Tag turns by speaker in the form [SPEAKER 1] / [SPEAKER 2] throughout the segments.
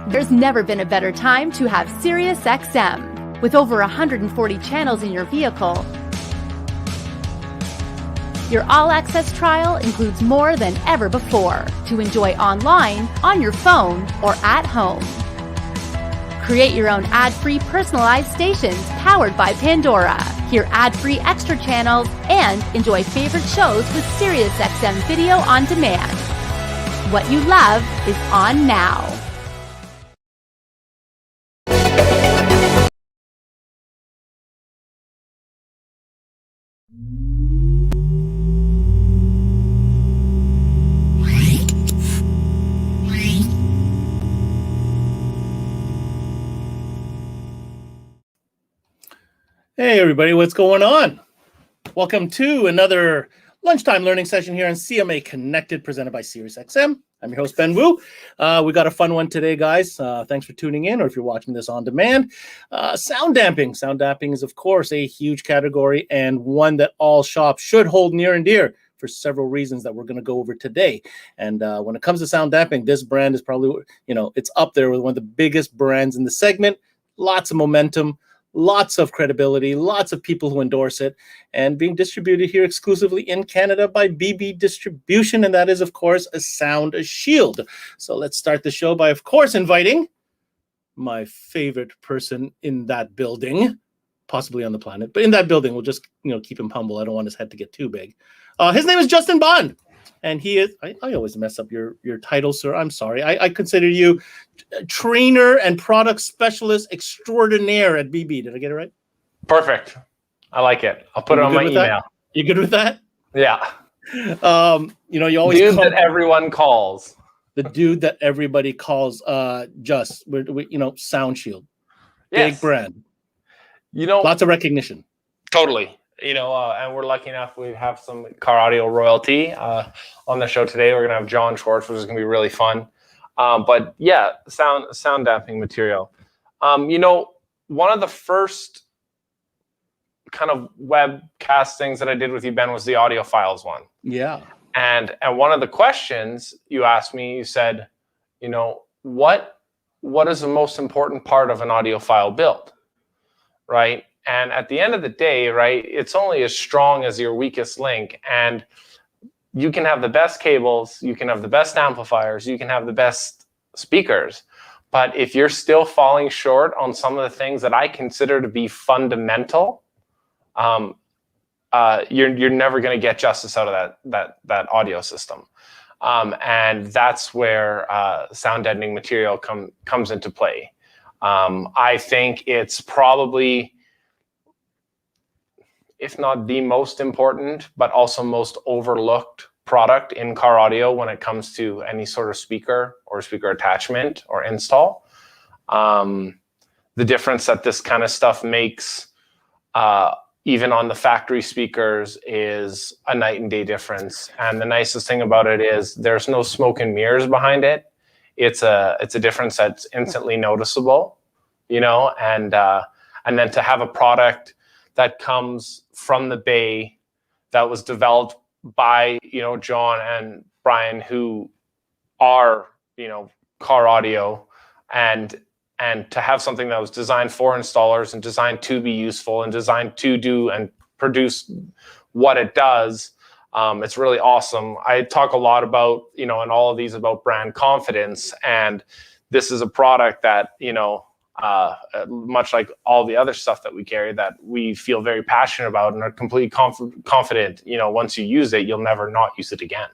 [SPEAKER 1] There's never been a better time to have SiriusXM. With over 140 channels in your vehicle, your all-access trial includes more than ever before to enjoy online, on your phone, or at home. Create your own ad-free personalized stations powered by Pandora. Hear ad-free extra channels and enjoy favorite shows with SiriusXM Video on Demand. What you love is on now.
[SPEAKER 2] Hey everybody, what's going on? Welcome to another lunchtime learning session here on CMA Connected, presented by SiriusXM. I'm your host, Ben Wu. We got a fun one today, guys. Thanks for tuning in, or if you're watching this on demand. Sound damping. Sound damping is, of course, a huge category and one that all shops should hold near and dear for several reasons that we're going to go over today. And when it comes to sound damping, this brand is probably, it's up there with one of the biggest brands in the segment. Lots of momentum. Lots of credibility, lots of people who endorse it, and being distributed here exclusively in Canada by BB Distribution, and that is, of course, a SoundShield. So let's start the show by, of course, inviting my favorite person in that building, possibly on the planet, but in that building. We'll just, keep him humble. I don't want his head to get too big. His name is Justin Bond. And he is, I always mess up your title, sir. I'm sorry. I consider you trainer and product specialist extraordinaire at BB. Did I get it right?
[SPEAKER 3] Perfect. I like it. I'll put it on my email.
[SPEAKER 2] That? You good with that?
[SPEAKER 3] Yeah.
[SPEAKER 2] You always
[SPEAKER 3] dude that everyone calls.
[SPEAKER 2] The dude that everybody calls. SoundShield.
[SPEAKER 3] Yes.
[SPEAKER 2] Big brand.
[SPEAKER 3] Lots
[SPEAKER 2] of recognition.
[SPEAKER 3] Totally. And we're lucky enough we have some car audio royalty on the show today. We're gonna have John Schwartz, which is gonna be really fun. But yeah, sound damping material. One of the first kind of webcast things that I did with you, Ben, was the audio files one.
[SPEAKER 2] Yeah.
[SPEAKER 3] And one of the questions you asked me, you said, what is the most important part of an audio file build, right? And at the end of the day, right, it's only as strong as your weakest link. And you can have the best cables, you can have the best amplifiers, you can have the best speakers. But if you're still falling short on some of the things that I consider to be fundamental, you're never going to get justice out of that audio system. And that's where sound deadening material comes into play. I think it's probably, if not the most important, but also most overlooked product in car audio when it comes to any sort of speaker or speaker attachment or install. The difference that this kind of stuff makes, even on the factory speakers, is a night and day difference. And the nicest thing about it is there's no smoke and mirrors behind it. It's a difference that's instantly noticeable, and then to have a product that comes from the Bay, that was developed by, John and Brian, who are, car audio, and to have something that was designed for installers and designed to be useful and designed to do and produce what it does. It's really awesome. I talk a lot about, in all of these, about brand confidence, and this is a product that, much like all the other stuff that we carry, that we feel very passionate about and are completely confident, once you use it, you'll never not use it again.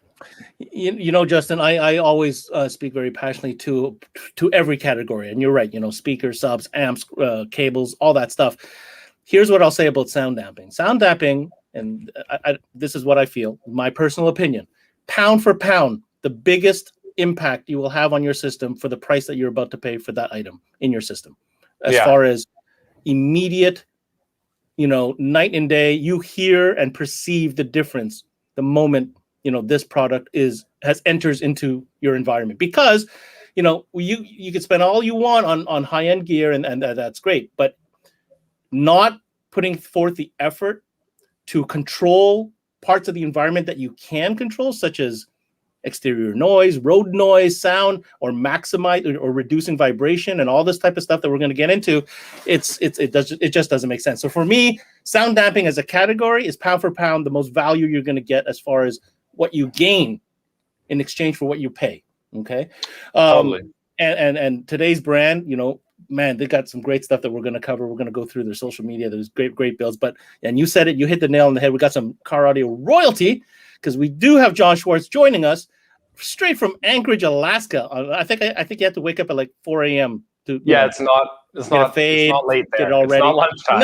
[SPEAKER 2] Justin, I always speak very passionately to every category. And you're right, speakers, subs, amps, cables, all that stuff. Here's what I'll say about sound damping. Sound damping, and this is what I feel, my personal opinion, pound for pound, the biggest impact you will have on your system for the price that you're about to pay for that item in your system. As far as immediate, night and day, you hear and perceive the difference the moment, this product enters into your environment. Because, you could spend all you want on high-end gear and that's great, but not putting forth the effort to control parts of the environment that you can control, such as exterior noise, road noise, sound, or maximize or reducing vibration, and all this type of stuff that we're going to get into. It just doesn't make sense. So for me, sound damping as a category is pound for pound the most value you're going to get as far as what you gain in exchange for what you pay. Okay.
[SPEAKER 3] Totally.
[SPEAKER 2] And today's brand, man, they got some great stuff that we're going to cover. We're going to go through their social media. There's great builds. And you said it, you hit the nail on the head. We got some car audio royalty because we do have John Schwartz joining us straight from Anchorage, Alaska. I think you have to wake up at like 4 a.m. to
[SPEAKER 3] it's not late there.
[SPEAKER 2] Get it all
[SPEAKER 3] it's
[SPEAKER 2] ready.
[SPEAKER 3] Not lunchtime.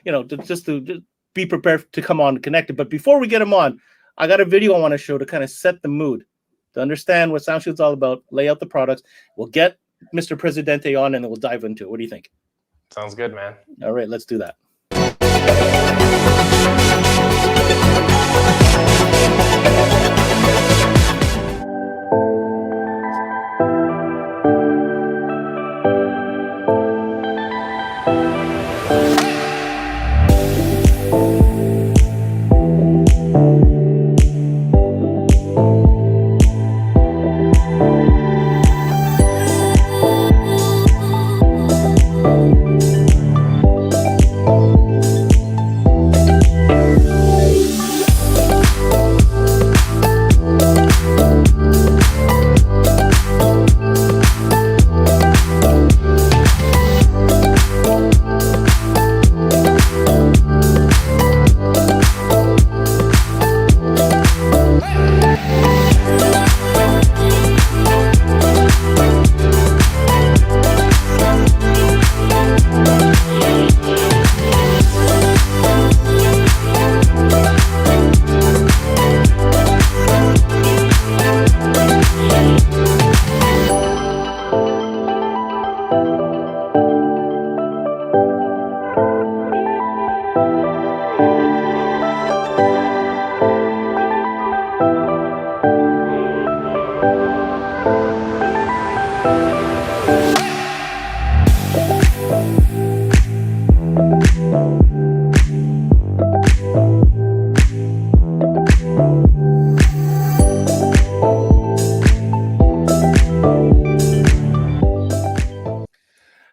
[SPEAKER 2] No, just to be prepared to come on Connected. But before we get him on, I got a video I want to show to kind of set the mood, to understand what SoundShield's all about, lay out the products. We'll get Mr. Presidente on and then we'll dive into it. What do you think?
[SPEAKER 3] Sounds good, man.
[SPEAKER 2] All right, let's do that.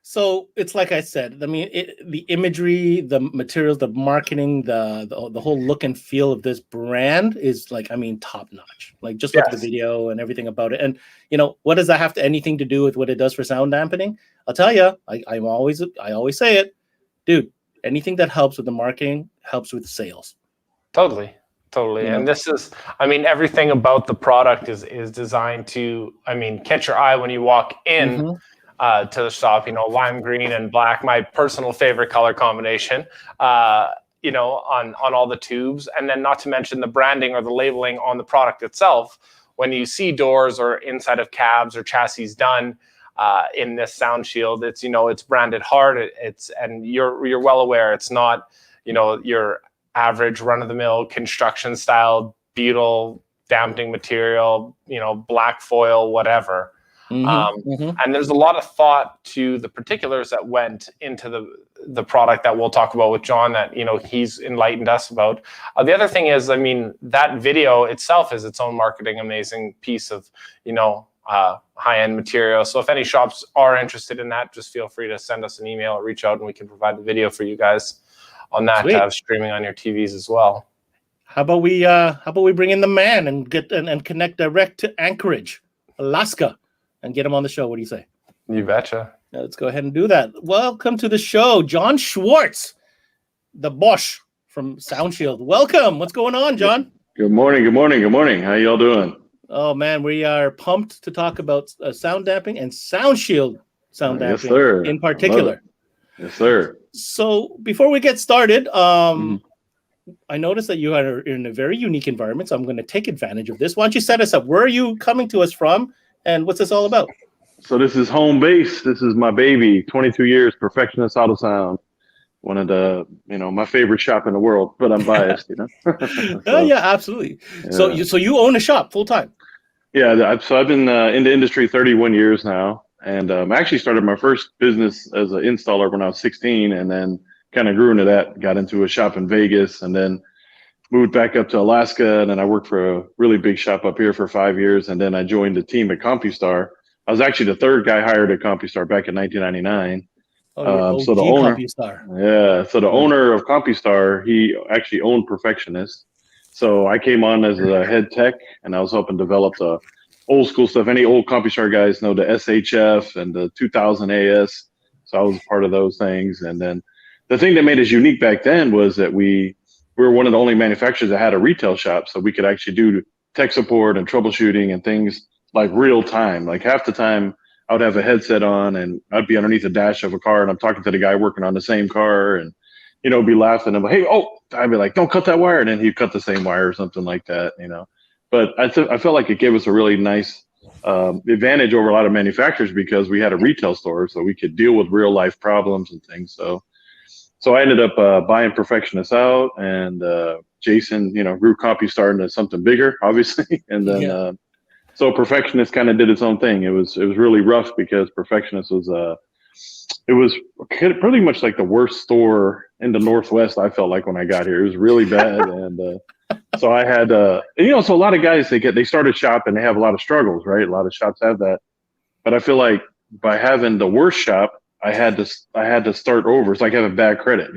[SPEAKER 2] So it's like I said, I mean, the imagery, the materials, the marketing, the whole look and feel of this brand is like, I mean, top notch. Like just look at the video and everything about it. And what does that have anything to do with what it does for sound dampening? I'll tell you, I always say it, dude. Anything that helps with the marketing helps with sales. Totally.
[SPEAKER 3] And this is, I mean, everything about the product is designed to, I mean, catch your eye when you walk in. To the shop, lime green and black, my personal favorite color combination, on all the tubes. And then not to mention the branding or the labeling on the product itself. When you see doors or inside of cabs or chassis done in this SoundShield, it's branded hard. And you're well aware it's not, your average run-of-the-mill construction style butyl dampening material, black foil, whatever. And there's a lot of thought to the particulars that went into the product that we'll talk about with John that, he's enlightened us about. The other thing is, I mean, that video itself is its own marketing, amazing piece of, high-end material. So if any shops are interested in that, just feel free to send us an email or reach out and we can provide the video for you guys on that. Sweet. To have streaming on your TVs as well.
[SPEAKER 2] How about we bring in the man and get and connect direct to Anchorage, Alaska, and get him on the show? What do you say?
[SPEAKER 3] You betcha.
[SPEAKER 2] Yeah, let's go ahead and do that. Welcome to the show, John Schwartz, the Bosch from SoundShield. Welcome. What's going on, John?
[SPEAKER 4] Good morning. How y'all doing?
[SPEAKER 2] Oh, man, we are pumped to talk about sound damping and SoundShield sound damping,
[SPEAKER 4] yes, sir.
[SPEAKER 2] In particular.
[SPEAKER 4] Yes, sir.
[SPEAKER 2] So before we get started, I noticed that you are in a very unique environment, so I'm going to take advantage of this. Why don't you set us up? Where are you coming to us from? And what's this all about?
[SPEAKER 4] So this is home base. This is my baby, 22 years, Perfectionist Auto Sound. One of the, my favorite shop in the world, but I'm biased,
[SPEAKER 2] So, yeah, absolutely. Yeah. So you own a shop full time?
[SPEAKER 4] Yeah. So I've been in the industry 31 years now. And I actually started my first business as an installer when I was 16 and then kind of grew into that, got into a shop in Vegas and then moved back up to Alaska, and then I worked for a really big shop up here for 5 years, and then I joined the team at CompuStar. I was actually the third guy hired at CompuStar back in 1999.
[SPEAKER 2] Oh, you're OG
[SPEAKER 4] so the owner,
[SPEAKER 2] CompuStar.
[SPEAKER 4] yeah, so the owner of CompuStar, he actually owned Perfectionist. So I came on as a head tech, and I was helping develop the old school stuff. Any old CompuStar guys know the SHF and the 2000 AS. So I was part of those things. And then the thing that made us unique back then was that we were one of the only manufacturers that had a retail shop, so we could actually do tech support and troubleshooting and things like real time. Like half the time I would have a headset on and I'd be underneath the dash of a car and I'm talking to the guy working on the same car, and be laughing. I'm like, hey, I'd be like, don't cut that wire. And then he'd cut the same wire or something like that, But I felt like it gave us a really nice advantage over a lot of manufacturers because we had a retail store, so we could deal with real life problems and things. So I ended up buying Perfectionist out, and Jason, grew CompuStar into something bigger, obviously. And then so Perfectionist kind of did its own thing. It was really rough because Perfectionist was it was pretty much like the worst store in the Northwest. I felt like when I got here, it was really bad. And so I had, so a lot of guys, they start a shop and they have a lot of struggles, right? A lot of shops have that. But I feel like by having the worst shop, I had to start over. It's like having bad credit,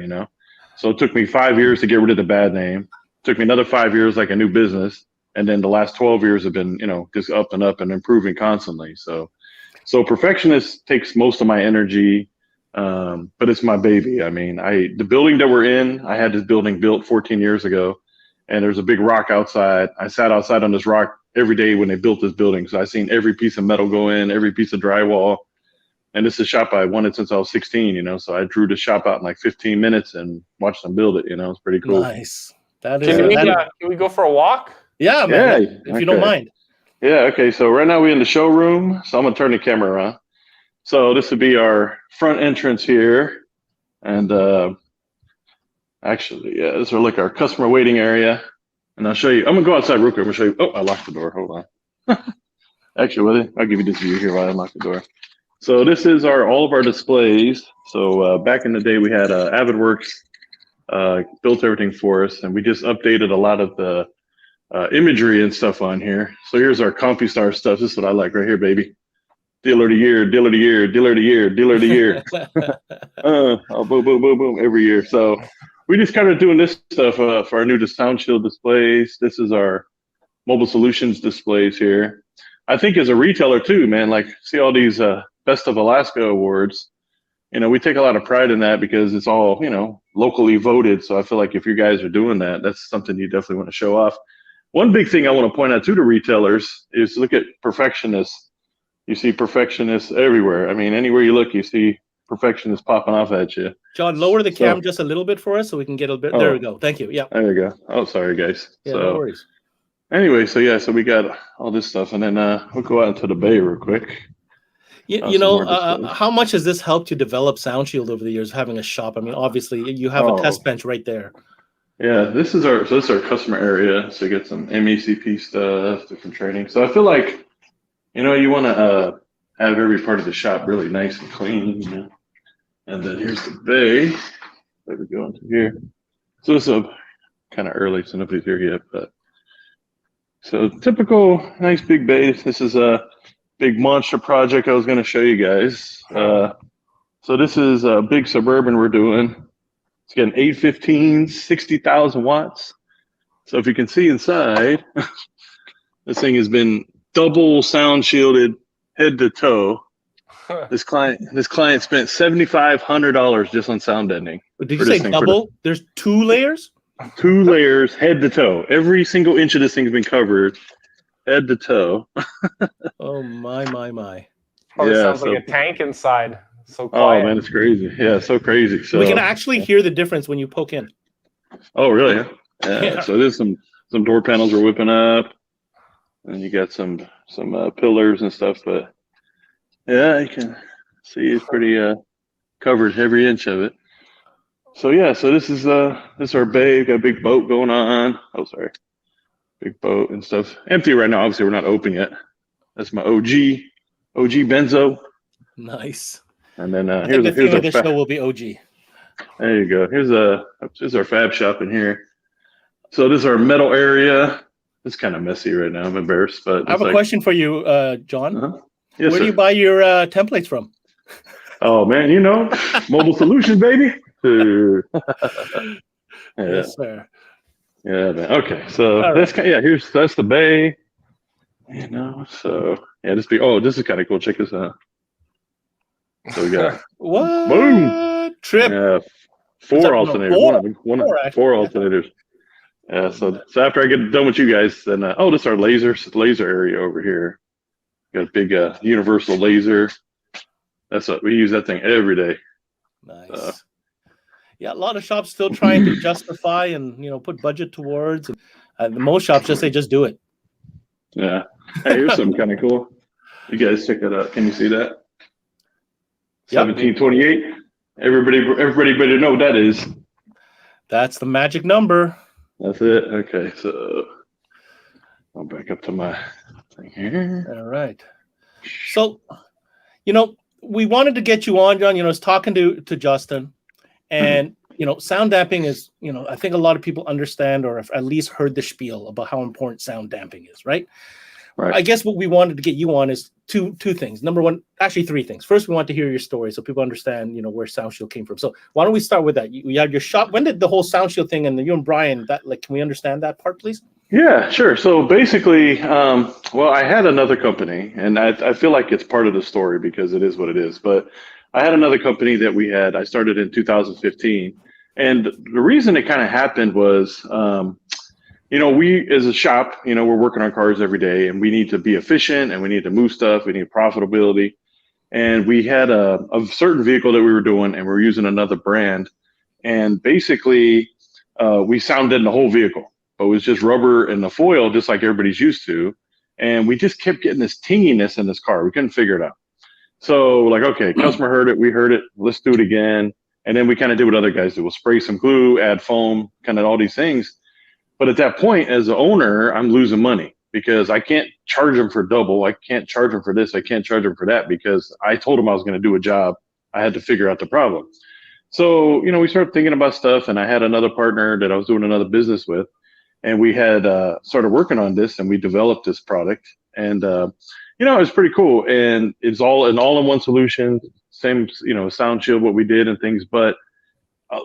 [SPEAKER 4] So it took me 5 years to get rid of the bad name. It took me another 5 years, like a new business. And then the last 12 years have been, just up and up and improving constantly. So Perfectionist takes most of my energy, but it's my baby. I mean, the building that we're in, I had this building built 14 years ago, and there's a big rock outside. I sat outside on this rock every day when they built this building. So I seen every piece of metal go in, every piece of drywall. And this is a shop I wanted since I was 16, so I drew the shop out in like 15 minutes and watched them build it. It's pretty cool.
[SPEAKER 2] Nice. That is.
[SPEAKER 3] Can we go for a walk?
[SPEAKER 2] Yeah, man. Yeah, if you don't mind.
[SPEAKER 4] Yeah. Okay. So right now we're in the showroom. So I'm gonna turn the camera around. So this would be our front entrance here, and actually, this is like our customer waiting area. And I'll show you. I'm gonna go outside real quick. I'm gonna show you. Oh, I locked the door. Hold on. Actually, I'll give you this view here while I unlock the door. So this is all of our displays. So back in the day, we had AvidWorks built everything for us, and we just updated a lot of the imagery and stuff on here. So here's our CompuStar stuff. This is what I like right here, baby. Dealer of the year, dealer of the year, dealer of the year, dealer of the year. Boom, boom, boom, boom, every year. So we just kind of doing this stuff for our new SoundShield displays. This is our mobile solutions displays here. I think as a retailer too, man, like see all these Best of Alaska awards. We take a lot of pride in that because it's all, locally voted. So I feel like if you guys are doing that, that's something you definitely want to show off. One big thing I want to point out to the retailers is look at Perfectionists. You see Perfectionists everywhere. I mean, anywhere you look, you see Perfectionists popping off at you.
[SPEAKER 2] John, lower the cam just a little bit for us so we can get a bit. There we go. Thank you. Yeah.
[SPEAKER 4] There we go. Oh, sorry, guys.
[SPEAKER 2] Yeah, no worries.
[SPEAKER 4] Anyway, so we got all this stuff, and then we'll go out into the bay real quick.
[SPEAKER 2] How much has this helped you develop SoundShield over the years, having a shop? I mean, obviously, you have a test bench right there.
[SPEAKER 4] Yeah, this is our customer area. So you get some MECP stuff, different training. So I feel like, you want to have every part of the shop really nice and clean. And then here's the bay. There we go into here. So this is kind of early, so nobody's here yet. But so typical nice big bay. This is a big monster project I was going to show you guys. So this is a big Suburban we're doing. It's getting 815, 60,000 watts. So if you can see inside, this thing has been double sound shielded head to toe. This client spent $7,500 just on sound deadening.
[SPEAKER 2] Did you say double? There's 2 layers?
[SPEAKER 4] 2 layers, head to toe. Every single inch of this thing's been covered, head to toe.
[SPEAKER 2] Oh my.
[SPEAKER 3] Probably sounds like a tank inside. So quiet.
[SPEAKER 4] Oh man, it's crazy. Yeah, so crazy. So
[SPEAKER 2] we can actually hear the difference when you poke in.
[SPEAKER 4] Oh really? Yeah. So there's some door panels we're whipping up, and you got some pillars and stuff. But yeah, you can see it's pretty covered every inch of it. So yeah, so this is our bay. We've got a big boat going on. Oh sorry, big boat and stuff. Empty right now. Obviously, we're not open yet. That's my OG Benzo.
[SPEAKER 2] Nice.
[SPEAKER 4] And then
[SPEAKER 2] here's the show will be OG.
[SPEAKER 4] There you go. Here's our fab shop in here. So this is our metal area. It's kind of messy right now. I'm embarrassed, but
[SPEAKER 2] I have a question for you, John.
[SPEAKER 4] Uh-huh. Yes,
[SPEAKER 2] Where
[SPEAKER 4] sir.
[SPEAKER 2] do you buy your templates from?
[SPEAKER 4] Oh man, Mobile Solutions, baby. Yeah,
[SPEAKER 2] Yes, sir.
[SPEAKER 4] yeah, man. Okay, so
[SPEAKER 2] All
[SPEAKER 4] that's
[SPEAKER 2] right.
[SPEAKER 4] that's the bay. So yeah, this is kind of cool. Check this out. So we got
[SPEAKER 2] What?
[SPEAKER 4] boom.
[SPEAKER 2] Trip.
[SPEAKER 4] Yeah,
[SPEAKER 2] Is
[SPEAKER 4] four
[SPEAKER 2] that no,
[SPEAKER 4] alternators.
[SPEAKER 2] four?
[SPEAKER 4] Four
[SPEAKER 2] Four, actually.
[SPEAKER 4] alternators. Yeah. So after I get done with you guys, then this is our laser area over here. Got a big universal laser. That's what we use that thing every day.
[SPEAKER 2] Nice. Yeah, a lot of shops still trying to justify and put budget towards. Most shops just say just do it.
[SPEAKER 4] Yeah. Hey, here's something kind of cool. You guys check that out. Can you see that? 1728. Everybody better know what that is.
[SPEAKER 2] That's the magic number.
[SPEAKER 4] That's it. Okay, so I'll back up to my thing here.
[SPEAKER 2] All right. So, we wanted to get you on, John. I was talking to Justin, and sound damping is, I think a lot of people understand or have at least heard the spiel about how important sound damping is, right?
[SPEAKER 4] Right.
[SPEAKER 2] I guess what we wanted to get you on is two things. Number one, actually three things. First, we want to hear your story so people understand, where SoundShield came from. So why don't we start with that? You had your shop. When did the whole SoundShield thing and you and Brian, can we understand that part, please?
[SPEAKER 4] Yeah, sure. So basically, I had another company, and I feel like it's part of the story because it is what it is. But I had another company that I started in 2015. And the reason it kind of happened was, we as a shop, we're working on cars every day and we need to be efficient and we need to move stuff. We need profitability. And we had a certain vehicle that we were doing and we were using another brand. And basically, we sound deadened the whole vehicle. But it was just rubber and the foil, just like everybody's used to. And we just kept getting this tinginess in this car. We couldn't figure it out. So okay, customer heard it. We heard it. Let's do it again. And then we kind of did what other guys do. We'll spray some glue, add foam, kind of all these things. But at that point, as the owner, I'm losing money because I can't charge them for double. I can't charge them for this. I can't charge them for that because I told them I was going to do a job. I had to figure out the problem. So, we started thinking about stuff, and I had another partner that I was doing another business with. And we had started working on this, and we developed this product. And, it was pretty cool. And it's all an all-in-one solution, same, SoundShield, what we did and things. But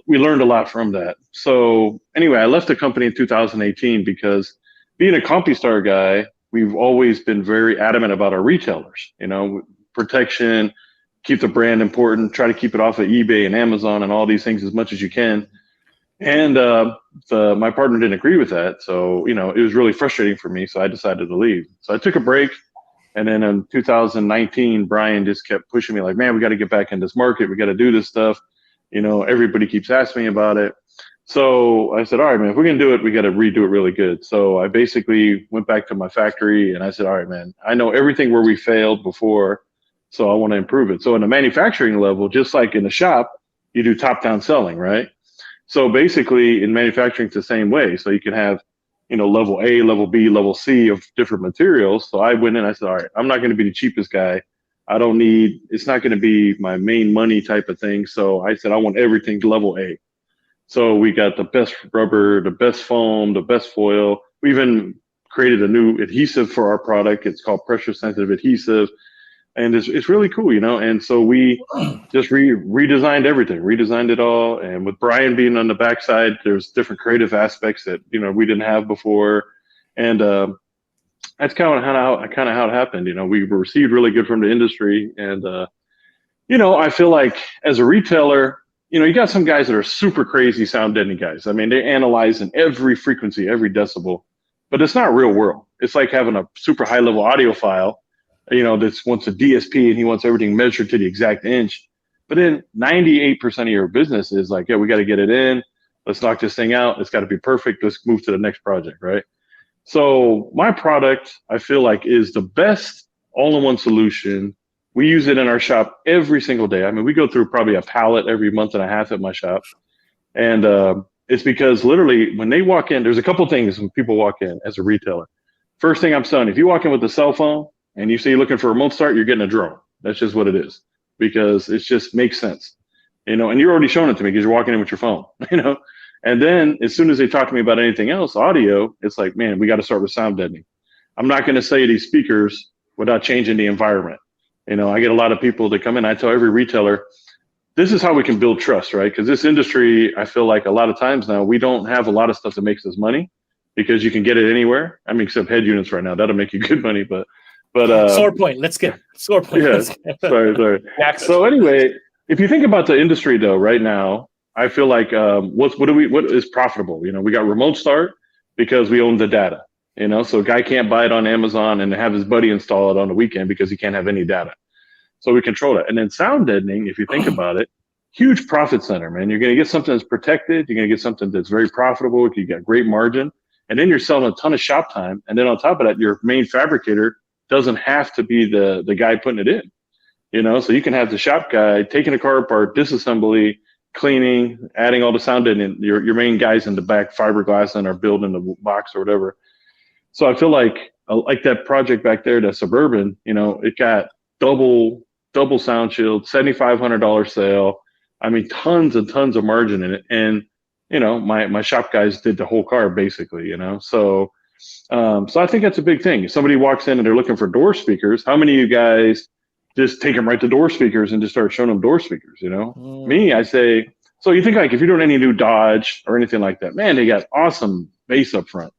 [SPEAKER 4] we learned a lot from that. So anyway, I left the company in 2018 because being a CompuStar guy, we've always been very adamant about our retailers, protection, keep the brand important, try to keep it off of eBay and Amazon and all these things as much as you can. And my partner didn't agree with that. So, it was really frustrating for me. So I decided to leave. So I took a break. And then in 2019, Brian just kept pushing me like, man, we got to get back in this market. We got to do this stuff. Everybody keeps asking me about it. So I said, all right, man, if we're going to do it, we got to redo it really good. So I basically went back to my factory and I said, all right, man, I know everything where we failed before. So I want to improve it. So in the manufacturing level, just like in the shop, you do top-down selling, right? So basically in manufacturing, it's the same way. So you can have, level A, level B, level C of different materials. So I went in, I said, all right, I'm not going to be the cheapest guy. It's not going to be my main money type of thing. So I said, I want everything level A. So we got the best rubber, the best foam, the best foil. We even created a new adhesive for our product. It's called pressure sensitive adhesive. And it's really cool, and so we just redesigned it all. And with Brian being on the backside, there's different creative aspects that, we didn't have before. And that's kind of how it happened. We were received really good from the industry. And, I feel like as a retailer, you got some guys that are super crazy sound deadening guys. I mean, they're analyzing every frequency, every decibel, but it's not real world. It's like having a super high level audio file. That wants a DSP and he wants everything measured to the exact inch. But then 98% of your business is like, yeah, we got to get it in. Let's knock this thing out. It's got to be perfect. Let's move to the next project, right? So my product, I feel like, is the best all-in-one solution. We use it in our shop every single day. I mean, we go through probably a pallet every month and a half at my shop. And it's because literally when they walk in, there's a couple things when people walk in as a retailer. First thing I'm saying, if you walk in with a cell phone, and you say you're looking for a remote start, you're getting a drone. That's just what it is because it just makes sense, and you're already showing it to me because you're walking in with your phone, And then as soon as they talk to me about anything else, audio, it's like, man, we got to start with sound deadening. I'm not going to say these speakers without changing the environment. You know, I get a lot of people that come in. I tell every retailer, this is how we can build trust, right? Because this industry, I feel like a lot of times now, we don't have a lot of stuff that makes us money because you can get it anywhere. I mean, except head units right now. That'll make you good money, but
[SPEAKER 2] sore point. Let's get sore point.
[SPEAKER 4] Yeah, sorry. So anyway, if you think about the industry though, right now, I feel like what is profitable? You know, we got remote start because we own the data. You know, so a guy can't buy it on Amazon and have his buddy install it on the weekend because he can't have any data. So we control it. And then sound deadening, if you think about it, huge profit center, man. You're going to get something that's protected. You're going to get something that's very profitable. You got great margin. And then you're selling a ton of shop time. And then on top of that, your main fabricator doesn't have to be the guy putting it in. You know, so you can have the shop guy taking the car apart, disassembly, cleaning, adding all the sound deadening. Your main guys in the back fiberglass and are building the box or whatever. So I feel like that project back there, the Suburban, you know, it got double SoundShield, $7,500 sale. I mean, tons and tons of margin in it. And, you know, my shop guys did the whole car basically, you know. So I think that's a big thing. If somebody walks in and they're looking for door speakers, how many of you guys just take them right to door speakers and just start showing them door speakers, you know? Me, I say, so you think like if you're doing any new Dodge or anything like that, man, they got awesome bass up front.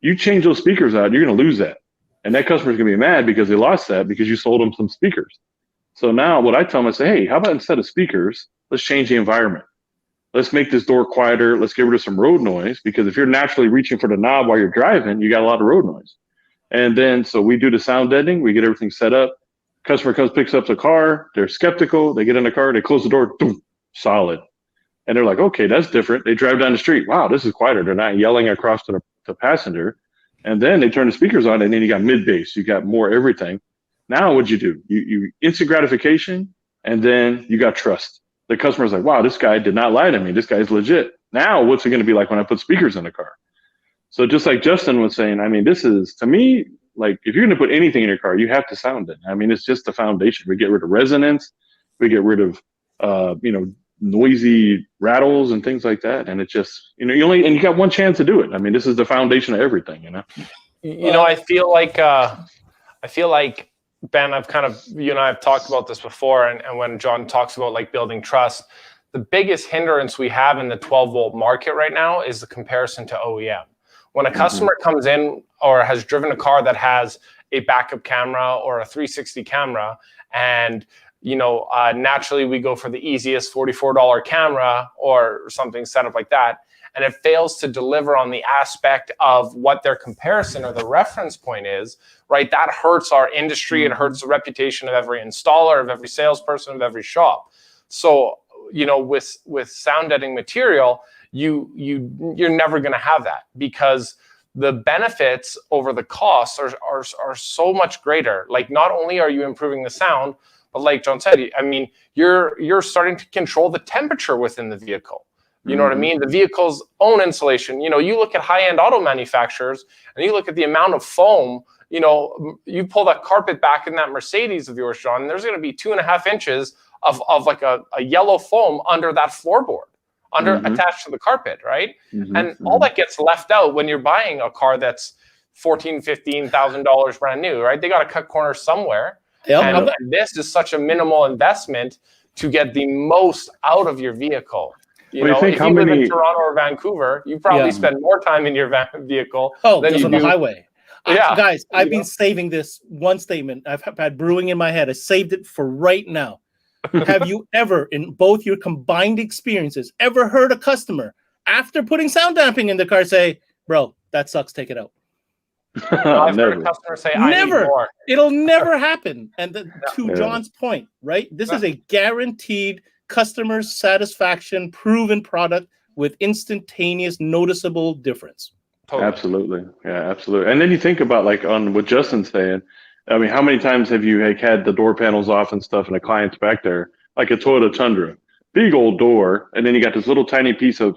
[SPEAKER 4] You change those speakers out, you're going to lose that. And that customer's going to be mad because they lost that because you sold them some speakers. So now what I tell them, I say, hey, how about instead of speakers, let's change the environment. Let's make this door quieter. Let's get rid of some road noise, because if you're naturally reaching for the knob while you're driving, you got a lot of road noise. And then, so we do the sound deadening. We get everything set up. Customer comes, picks up the car. They're skeptical. They get in the car. They close the door. Boom, solid. And they're like, okay, that's different. They drive down the street. Wow, this is quieter. They're not yelling across to the passenger. And then they turn the speakers on, and then you got mid bass. You got more everything. Now what'd you do? You instant gratification, and then you got trust. The customer's like, wow, this guy did not lie to me. This guy's legit. Now what's it going to be like when I put speakers in the car? So just like Justin was saying, I mean, this is, to me, like if you're going to put anything in your car, you have to sound it. I mean, it's just the foundation. We get rid of resonance. We get rid of, noisy rattles and things like that. And it's just, you got one chance to do it. I mean, this is the foundation of everything,
[SPEAKER 3] I feel like, Ben, I've kind of, you and I have talked about this before. And when John talks about like building trust, the biggest hindrance we have in the 12-volt market right now is the comparison to OEM. When a customer comes in or has driven a car that has a backup camera or a 360 camera, and naturally we go for the easiest $44 camera or something set up like that, and it fails to deliver on the aspect of what their comparison or the reference point is, right? That hurts our industry. It hurts the reputation of every installer, of every salesperson, of every shop. So, with sound deadening material, you're never going to have that, because the benefits over the costs are so much greater. Like, not only are you improving the sound, but like John said, I mean, you're starting to control the temperature within the vehicle. You know what I mean? The vehicle's own insulation. You look at high-end auto manufacturers and you look at the amount of foam, you pull that carpet back in that Mercedes of yours, John, and there's going to be 2.5 inches of like a yellow foam under that floorboard, attached to the carpet, right? And all that gets left out when you're buying a car that's $14,000-$15,000 brand new, right? They got to cut corners somewhere. Yep. And this is such a minimal investment to get the most out of your vehicle. If you live in Toronto or Vancouver, you probably spend more time in your vehicle than you
[SPEAKER 2] on
[SPEAKER 3] do
[SPEAKER 2] the highway.
[SPEAKER 3] Yeah,
[SPEAKER 2] guys, I've been saving this one statement. I've had brewing in my head. I saved it for right now. Have you ever, in both your combined experiences, ever heard a customer after putting sound damping in the car say, "Bro, that sucks. Take it out"?
[SPEAKER 3] I've heard a customer say, "I need more."
[SPEAKER 2] It'll never happen. And to John's point, right? This is a guaranteed customer satisfaction, proven product with instantaneous, noticeable difference.
[SPEAKER 3] Totally.
[SPEAKER 4] Absolutely. Yeah, absolutely. And then you think about like on what Justin's saying, I mean, how many times have you had the door panels off and stuff and the client's back there, like a Toyota Tundra, big old door, and then you got this little tiny piece of,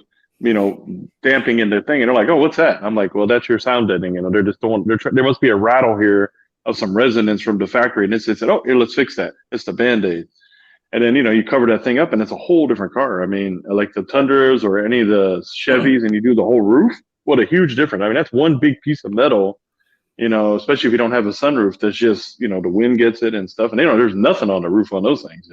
[SPEAKER 4] damping in the thing, and they're like, oh, what's that? I'm like, well, that's your sound deadening. They're just there must be a rattle here of some resonance from the factory. And it's oh, here, let's fix that. It's the Band-Aid. And then, you cover that thing up and it's a whole different car. I mean, like the Tundras or any of the Chevys, and you do the whole roof. What a huge difference. I mean, that's one big piece of metal, especially if you don't have a sunroof, that's just, the wind gets it and stuff. And, there's nothing on the roof on those things,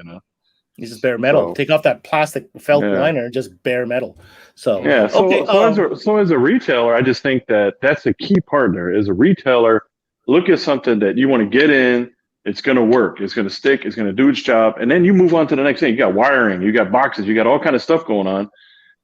[SPEAKER 2] It's just bare metal.
[SPEAKER 4] So,
[SPEAKER 2] Take off that plastic felt liner and just bare metal. So
[SPEAKER 4] yeah. So,
[SPEAKER 2] okay.
[SPEAKER 4] So as a retailer, I just think that's a key part there. As a retailer, look at something that you want to get in. It's going to work. It's going to stick. It's going to do its job. And then you move on to the next thing. You got wiring. You got boxes. You got all kind of stuff going on.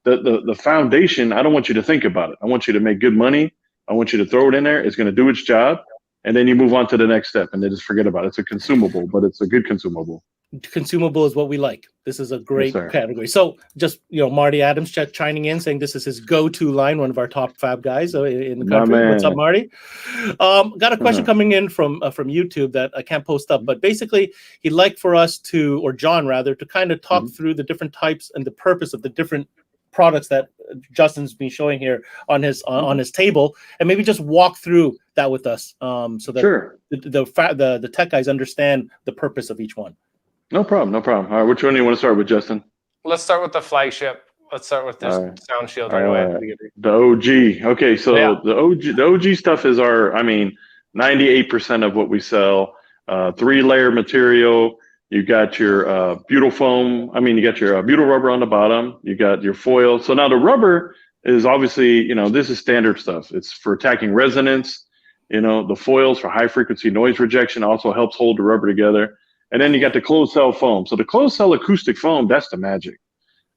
[SPEAKER 4] The foundation, I don't want you to think about it. I want you to make good money. I want you to throw it in there. It's going to do its job. And then you move on to the next step and then just forget about it. It's a consumable, but it's a good consumable.
[SPEAKER 2] Consumable is what we like. This is a great category. So just, Marty Adams chiming in saying this is his go-to line, one of our top fab guys in the country. What's up, Marty? Got a question coming in from YouTube that I can't post up, but basically he'd like for us to, or John rather, to kind of talk through the different types and the purpose of the different products that Justin's been showing here on his table, and maybe just walk through that with us, so that the tech guys understand the purpose of each one.
[SPEAKER 4] No problem. All right, which one do you want to start with, Justin?
[SPEAKER 3] Let's start with the flagship. Let's start with this SoundShield right away.
[SPEAKER 4] The OG. Okay, so the OG stuff is 98% of what we sell. 3-layer material. You got your butyl foam. You got your butyl rubber on the bottom. You got your foil. So now the rubber is obviously, this is standard stuff. It's for attacking resonance. The foils for high frequency noise rejection also helps hold the rubber together. And then you got the closed cell foam. So the closed cell acoustic foam, that's the magic.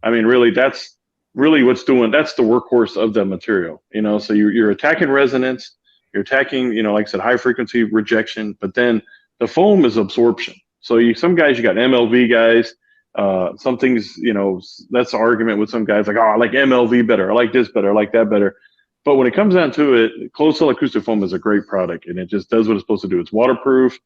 [SPEAKER 4] Really, that's really that's the workhorse of the material. So you're attacking resonance, you're attacking, like I said, high frequency rejection, but then the foam is absorption. So some guys, you got MLV guys, some things, that's the argument with some guys like, oh, I like MLV better. I like this better. I like that better. But when it comes down to it, closed cell acoustic foam is a great product and it just does what it's supposed to do. It's waterproof.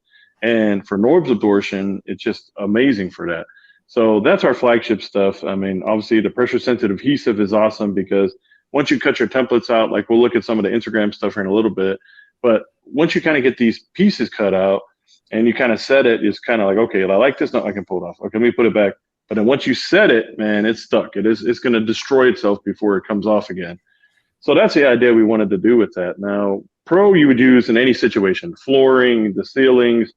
[SPEAKER 4] And for noise absorption, it's just amazing for that. So that's our flagship stuff. Obviously the pressure sensitive adhesive is awesome because once you cut your templates out, like we'll look at some of the Instagram stuff here in a little bit, but once you kind of get these pieces cut out and you kind of set it, it's kind of like, okay, I like this. No, I can pull it off. Okay, let me put it back. But then once you set it, man, it's stuck. It's going to destroy itself before it comes off again. So that's the idea we wanted to do with that. Now, Pro you would use in any situation, flooring, the ceilings,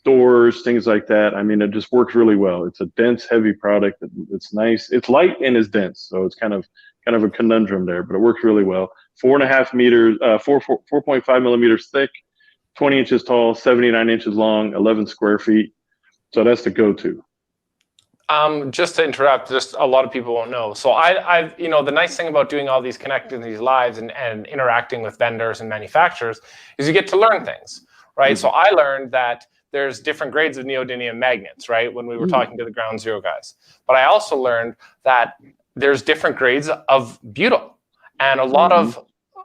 [SPEAKER 4] doors, things like that. It just works really well. It's a dense, heavy product. It's nice. It's light and it's dense. So it's kind of a conundrum there, but it works really well. 4.5 meters, 4.5 millimeters thick, 20 inches tall, 79 inches long, 11 square feet. So that's the go-to.
[SPEAKER 3] Just to interrupt, just a lot of people won't know. So I've the nice thing about doing all these connecting these lives and interacting with vendors and manufacturers is you get to learn things, right? So I learned that there's different grades of neodymium magnets, right? When we were talking to the Ground Zero guys. But I also learned that there's different grades of butyl. And a lot of,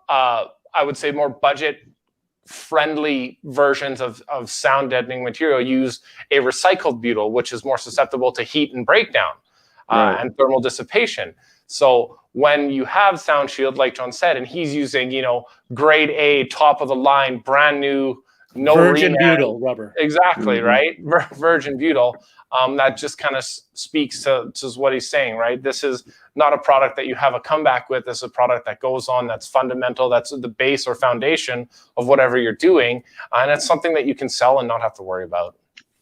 [SPEAKER 3] I would say, more budget-friendly versions of sound deadening material use a recycled butyl, which is more susceptible to heat and breakdown and thermal dissipation. So when you have SoundShield, like John said, and he's using, grade A, top of the line, brand new, no
[SPEAKER 2] virgin butyl rubber.
[SPEAKER 3] Exactly, right? Virgin butyl. That just kind of speaks to what he's saying, right? This is not a product that you have a comeback with. This is a product that goes on, that's fundamental, that's the base or foundation of whatever you're doing. And it's something that you can sell and not have to worry about.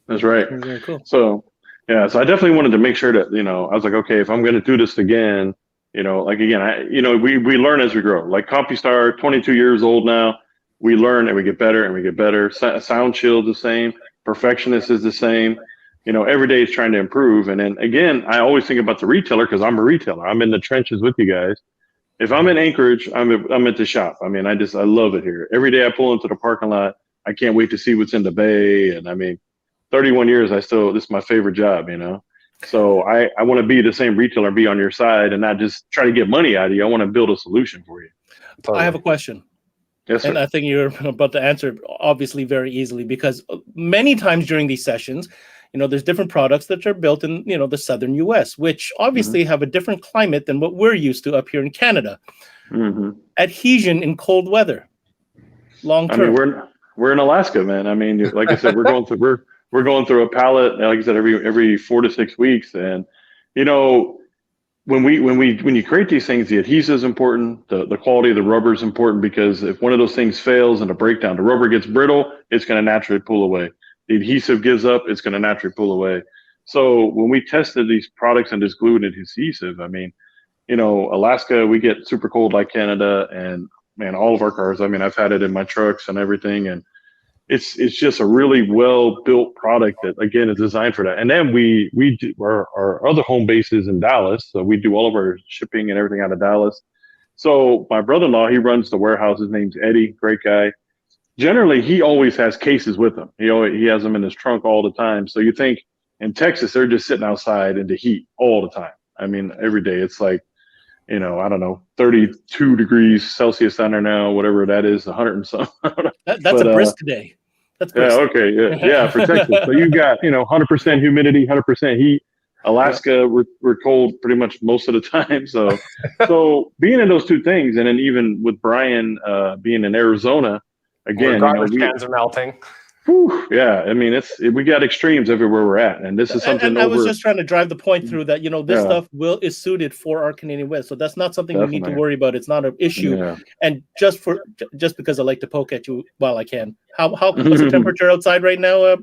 [SPEAKER 4] That's right.
[SPEAKER 2] Very cool.
[SPEAKER 4] So I definitely wanted to make sure that, I was like, okay, if I'm going to do this again, we learn as we grow. Like CompuStar, 22 years old now. We learn and we get better and we get better. SoundShield the same. Perfectionist is the same. Every day is trying to improve. And then again, I always think about the retailer because I'm a retailer. I'm in the trenches with you guys. If I'm in Anchorage, I'm at the shop. I love it here. Every day I pull into the parking lot. I can't wait to see what's in the bay. And 31 years, this is my favorite job, So I want to be the same retailer, be on your side and not just try to get money out of you. I want to build a solution for you.
[SPEAKER 2] I have a question.
[SPEAKER 4] Yes, sir.
[SPEAKER 2] And I think you're about to answer obviously very easily because many times during these sessions, there's different products that are built in, the southern U.S., which obviously have a different climate than what we're used to up here in Canada. Adhesion in cold weather, long term.
[SPEAKER 4] We're in Alaska, man. Like I said, we're we're going through a pallet, like I said, every 4 to 6 weeks. And, when you create these things, the adhesive is important. The quality of the rubber is important, because if one of those things fails in a breakdown, the rubber gets brittle, it's going to naturally pull away. The adhesive gives up, it's going to naturally pull away. So when we tested these products and this glue and adhesive, I mean, Alaska, we get super cold like Canada, and man, all of our cars, I mean, I've had it in my trucks and everything, and it's just a really well built product that, again, is designed for that. And then we do our other home base is in Dallas, so we do all of our shipping and everything out of Dallas. So my brother-in-law, he runs the warehouse. His name's Eddie, great guy. Generally, he always has cases with him. He has them in his trunk all the time. So you think in Texas, they're just sitting outside in the heat all the time. I mean, every day it's like, I don't know, 32 degrees Celsius down there now, whatever that is, 100 and something.
[SPEAKER 2] That's a brisk day. That's brisk.
[SPEAKER 4] Yeah, okay. Yeah, for Texas. So you got, 100% humidity, 100% heat. Alaska, we're cold pretty much most of the time. So being in those two things, and then even with Brian being in Arizona, again,
[SPEAKER 3] garbage cans are melting.
[SPEAKER 4] Whew, yeah, I mean, we got extremes everywhere we're at, and this is something.
[SPEAKER 2] And I was just trying to drive the point through that this stuff is suited for our Canadian West, so that's not something we need to worry about. It's not an issue. Yeah. And just because I like to poke at you while I can, what's the temperature outside right now?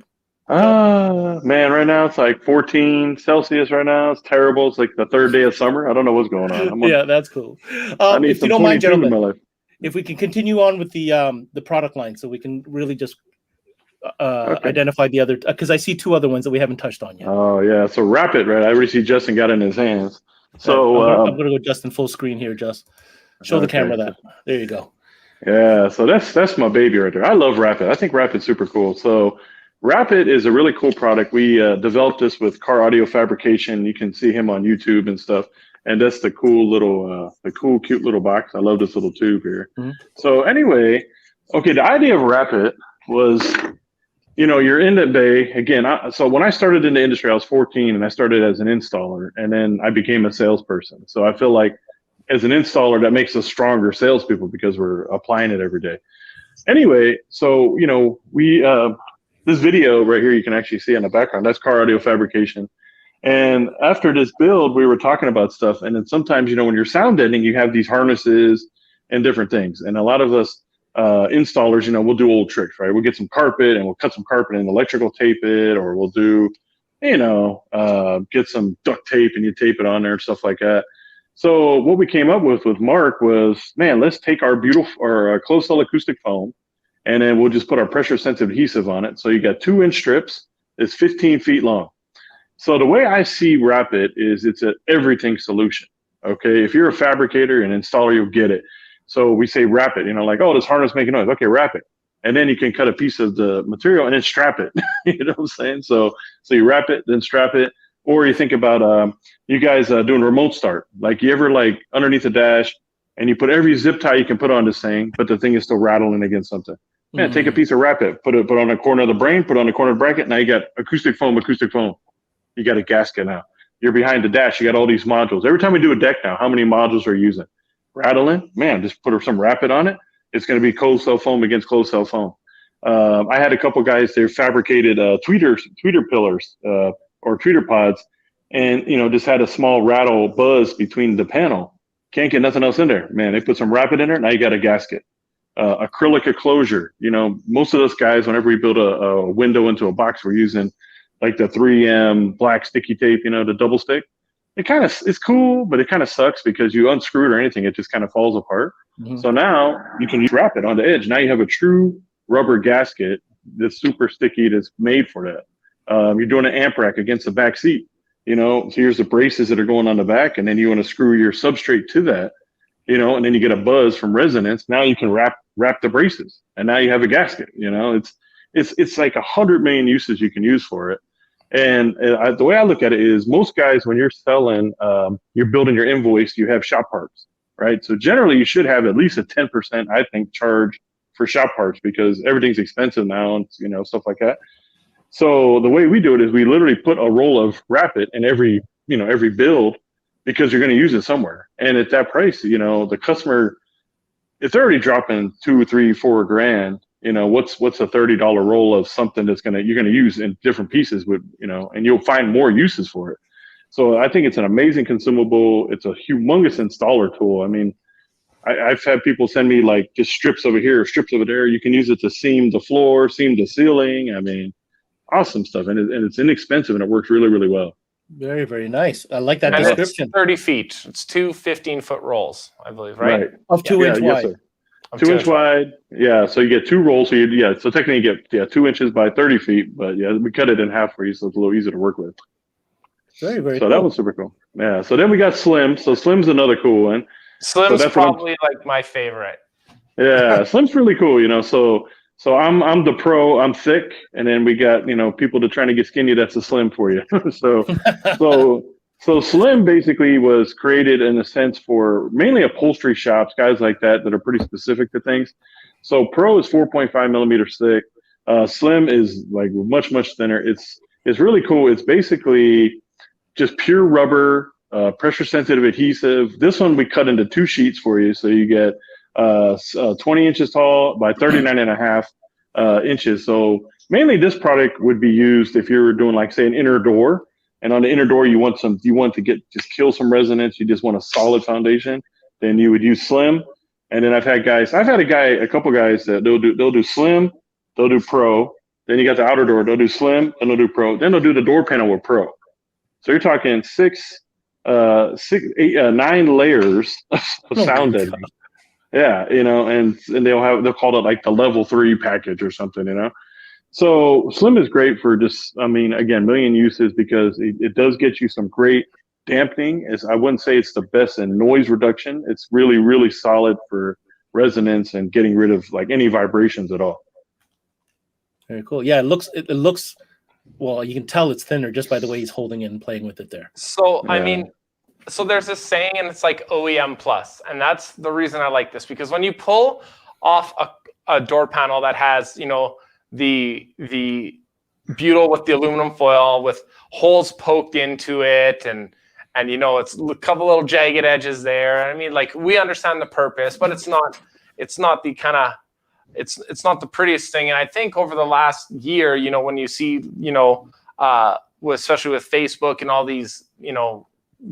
[SPEAKER 4] Man, right now it's like 14 Celsius. Right now it's terrible. It's like the third day of summer. I don't know what's going on.
[SPEAKER 2] Yeah, that's cool. If you don't mind, gentlemen, if we can continue on with the product line, so we can really just identify the other, because I see two other ones that we haven't touched on yet.
[SPEAKER 4] Oh yeah, so Rapid, right? I already see Justin got it in his hands. So
[SPEAKER 2] I'm gonna go Justin full screen here. Just show the camera that. There you go.
[SPEAKER 4] Yeah, so that's my baby right there. I love Rapid. I think Rapid's super cool. So Rapid is a really cool product. We developed this with Car Audio Fabrication. You can see him on YouTube and stuff. And that's the cool little, cute little box. I love this little tube here. Mm-hmm. So anyway, okay, the idea of Rapid was, you're in the bay again. So when I started in the industry, I was 14 and I started as an installer, and then I became a salesperson. So I feel like as an installer, that makes us stronger salespeople because we're applying it every day. Anyway, so, we, this video right here, you can actually see in the background, that's Car Audio Fabrication. And after this build, we were talking about stuff. And then sometimes, when you're sound editing, you have these harnesses and different things. And a lot of us, installers, we'll do old tricks, right? We'll get some carpet and we'll cut some carpet and electrical tape it, or we'll do, get some duct tape and you tape it on there and stuff like that. So what we came up with Mark was, man, let's take our closed cell acoustic foam, and then we'll just put our pressure sensitive adhesive on it. So you got 2-inch strips. It's 15 feet long. So the way I see Rapid is it's an everything solution. Okay, if you're a fabricator and installer, you'll get it. So we say Rapid, like, oh, this harness making noise. Okay, Rapid. And then you can cut a piece of the material and then strap it. You know what I'm saying? So you wrap it, then strap it. Or you think about you guys doing remote start. Like, you ever underneath the dash and you put every zip tie you can put on this thing, but the thing is still rattling against something. Man, take a piece of Rapid, put on a corner of the brain, put on a corner of the bracket. Now you got acoustic foam. You got a gasket now. You're behind the dash. You got all these modules. Every time we do a deck now, how many modules are you using? Rattling? Man, just put some Rapid on it. It's going to be closed cell foam against closed cell foam. I had a couple guys, they fabricated tweeter pillars or tweeter pods, and just had a small rattle buzz between the panel. Can't get nothing else in there. Man, they put some Rapid in there. Now you got a gasket. Acrylic enclosure. Most of those guys, whenever we build a window into a box, we're using like the 3M black sticky tape, the double stick. It's cool, but it kind of sucks because you unscrew it or anything, it just kind of falls apart. Mm-hmm. So now you can wrap it on the edge. Now you have a true rubber gasket that's super sticky, that's made for that. You're doing an amp rack against the back seat. So here's the braces that are going on the back, and then you want to screw your substrate to that, and then you get a buzz from resonance. Now you can wrap the braces, and now you have a gasket. It's like 100 million uses you can use for it. And the way I look at it is, most guys, when you're selling, you're building your invoice, you have shop parts, right? So generally you should have at least a 10%, I think, charge for shop parts, because everything's expensive now and, stuff like that. So the way we do it is we literally put a roll of Rapid in every build, because you're going to use it somewhere. And at that price, the customer, if they're already dropping $2, $3, $4 grand, what's a $30 roll of something that's you're gonna use in different pieces with, and you'll find more uses for it. So I think it's an amazing consumable. It's a humongous installer tool. I mean, I've had people send me like just strips over here, strips over there. You can use it to seam the floor, seam the ceiling. I mean, awesome stuff. And it's inexpensive and it works really, really well.
[SPEAKER 2] Very, very nice. I like that
[SPEAKER 3] and
[SPEAKER 2] description.
[SPEAKER 3] It's 30 feet. It's two 15-foot rolls, I believe, right?
[SPEAKER 2] Of 2 inch wide.
[SPEAKER 4] Yes, 2-inch wide. Yeah. So you get 2 rolls. So so technically you get 2 inches by 30 feet, but yeah, we cut it in half for you. So it's a little easier to work with.
[SPEAKER 2] Very, very
[SPEAKER 4] cool.
[SPEAKER 2] That
[SPEAKER 4] was super cool. Yeah. So then we got Slim. So Slim's another cool one.
[SPEAKER 3] Slim's probably like my favorite.
[SPEAKER 4] Yeah. Slim's really cool, So I'm the pro, I'm thick, and then we got, people that are trying to get skinny, that's a Slim for you. So Slim basically was created in a sense for mainly upholstery shops, guys like that are pretty specific to things. So Pro is 4.5 millimeters thick. Slim is like much, much thinner. It's really cool. It's basically just pure rubber, pressure sensitive adhesive. This one we cut into 2 sheets for you. So you get 20 inches tall by 39.5 inches. So mainly this product would be used if you're doing like say an inner door, and on the inner door you want to kill some resonance. You just want a solid foundation. Then you would use Slim. And then I've had a couple guys that they'll do Slim, they'll do Pro. Then you got the outer door, they'll do Slim, and they'll do Pro. Then they'll do the door panel with Pro. So you're talking 9 layers of sound deadening. Yeah, and they'll call it like the level 3 package or something, So Slim is great for just, again, million uses because it does get you some great dampening. I wouldn't say it's the best in noise reduction. It's really, really solid for resonance and getting rid of like any vibrations at all.
[SPEAKER 2] Very cool. Yeah, it looks well, you can tell it's thinner just by the way he's holding it and playing with it there.
[SPEAKER 3] So, yeah. So there's this saying, and it's like OEM plus, and that's the reason I like this, because when you pull off a door panel that has, the butyl with the aluminum foil with holes poked into it, and it's a couple little jagged edges there. We understand the purpose, but it's not the kind of it's not the prettiest thing. And I think over the last year, when you see, especially with Facebook and all these,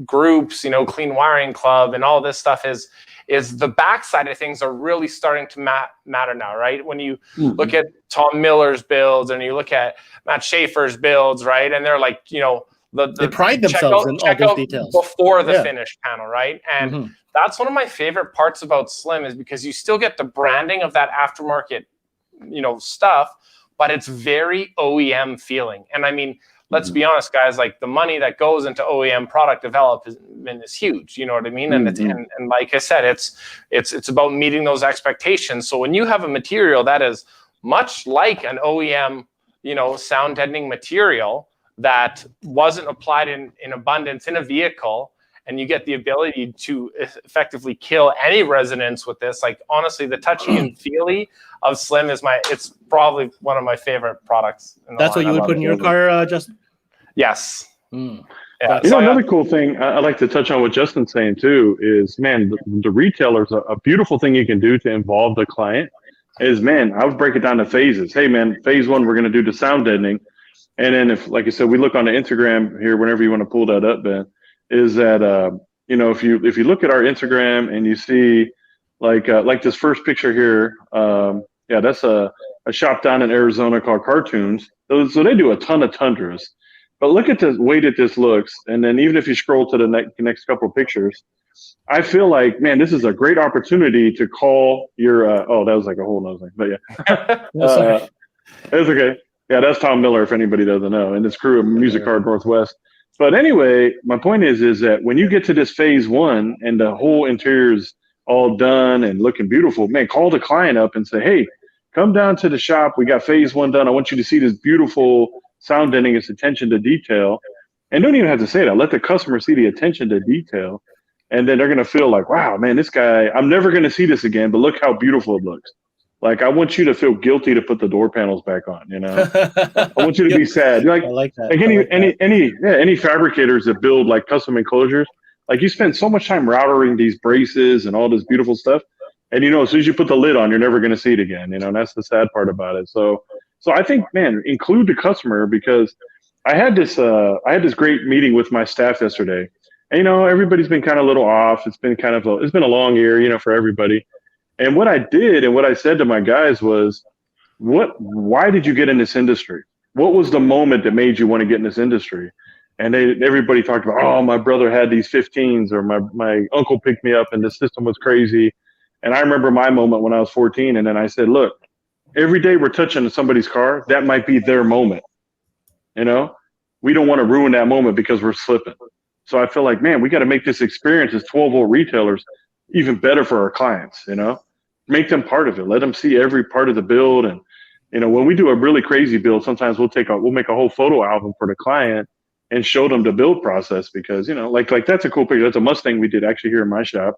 [SPEAKER 3] groups, Clean Wiring Club and all this stuff is the backside of things are really starting to matter now, right? When you look at Tom Miller's builds and you look at Matt Schaefer's builds, right? And they're like, they pride themselves in all those details before the finished panel, right? And that's one of my favorite parts about Slim is because you still get the branding of that aftermarket, stuff, but it's very OEM feeling. And let's be honest, guys, like the money that goes into OEM product development is huge. You know what I mean? And and like I said, it's about meeting those expectations. So when you have a material that is much like an OEM, sound deadening material that wasn't applied in abundance in a vehicle, and you get the ability to effectively kill any resonance with this, like honestly, the touchy and feely of Slim it's probably one of my favorite products.
[SPEAKER 2] That's what you would put in your car, Justin?
[SPEAKER 3] Yes.
[SPEAKER 4] Yeah, another cool thing I'd like to touch on what Justin's saying too is, man, the retailer's a beautiful thing you can do to involve the client is, man, I would break it down to phases. Hey, man, phase 1, we're going to do the sound deadening. And then if, like I said, we look on the Instagram here, whenever you want to pull that up, Ben, is that, if you look at our Instagram and you see like this first picture here, that's a shop down in Arizona called Cartoons. So they do a ton of tundras. But look at the way that this looks. And then even if you scroll to the next couple of pictures, I feel like, man, this is a great opportunity to call your, that was like a whole nother thing, but yeah. It's okay. Yeah, that's Tom Miller, if anybody doesn't know, and his crew of Music Card Northwest. But anyway, my point is that when you get to this phase 1 and the whole interior is all done and looking beautiful, man, call the client up and say, hey, come down to the shop. We got phase 1 done. I want you to see this beautiful sound deadening, its attention to detail. And don't even have to say that. Let the customer see the attention to detail. And then they're going to feel like, wow, man, this guy, I'm never going to see this again, but look how beautiful it looks. Like, I want you to feel guilty to put the door panels back on, I want you to be sad. Like, I like that. Like any fabricators that build like custom enclosures, like you spend so much time routering these braces and all this beautiful stuff. And as soon as you put the lid on, you're never going to see it again. And that's the sad part about it. So I think, man, include the customer, because I had this great meeting with my staff yesterday. And, everybody's been kind of a little off. It's been it's been a long year, for everybody. And what I did and what I said to my guys was, why did you get in this industry? What was the moment that made you want to get in this industry? And everybody talked about, oh, my brother had these 15s, or my uncle picked me up and the system was crazy. And I remember my moment when I was 14. And then I said, look, every day we're touching somebody's car, that might be their moment. We don't want to ruin that moment because we're slipping. So I feel like, man, we got to make this experience as 12-volt retailers even better for our clients, make them part of it. Let them see every part of the build. And, when we do a really crazy build, sometimes we'll make a whole photo album for the client and show them the build process, because, like that's a cool picture. That's a Mustang we did actually here in my shop.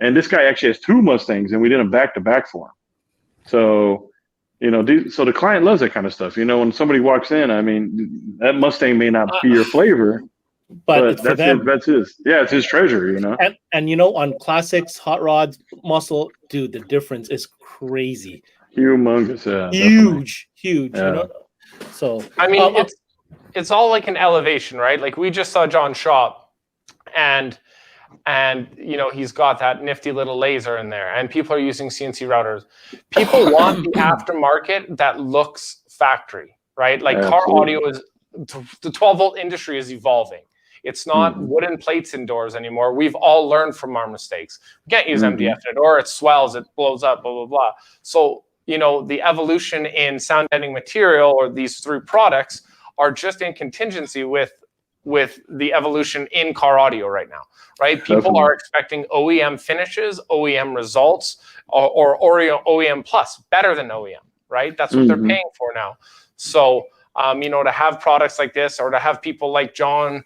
[SPEAKER 4] And this guy actually has 2 Mustangs, and we did them back to back for him. So, so the client loves that kind of stuff. When somebody walks in, I mean, that Mustang may not be your flavor, but that's his. Yeah, it's his treasure.
[SPEAKER 2] And on classics, hot rods, muscle, dude, the difference is crazy.
[SPEAKER 4] Humongous, yeah.
[SPEAKER 2] Huge.
[SPEAKER 4] Yeah.
[SPEAKER 2] So
[SPEAKER 3] I mean, it's all like an elevation, right? Like we just saw John shop, and he's got that nifty little laser in there, and people are using CNC routers. People want the aftermarket that looks factory, right? Like car audio is, the 12-volt industry is evolving. It's not wooden plates indoors anymore. We've all learned from our mistakes. We can't use MDF in it, or it swells, it blows up, blah, blah, blah. So, the evolution in sound deadening material, or these 3 products, are just in contingency with the evolution in car audio right now, right? People are expecting OEM finishes, OEM results, or OEM plus, better than OEM, right? That's what they're paying for now. So, to have products like this, or to have people like John,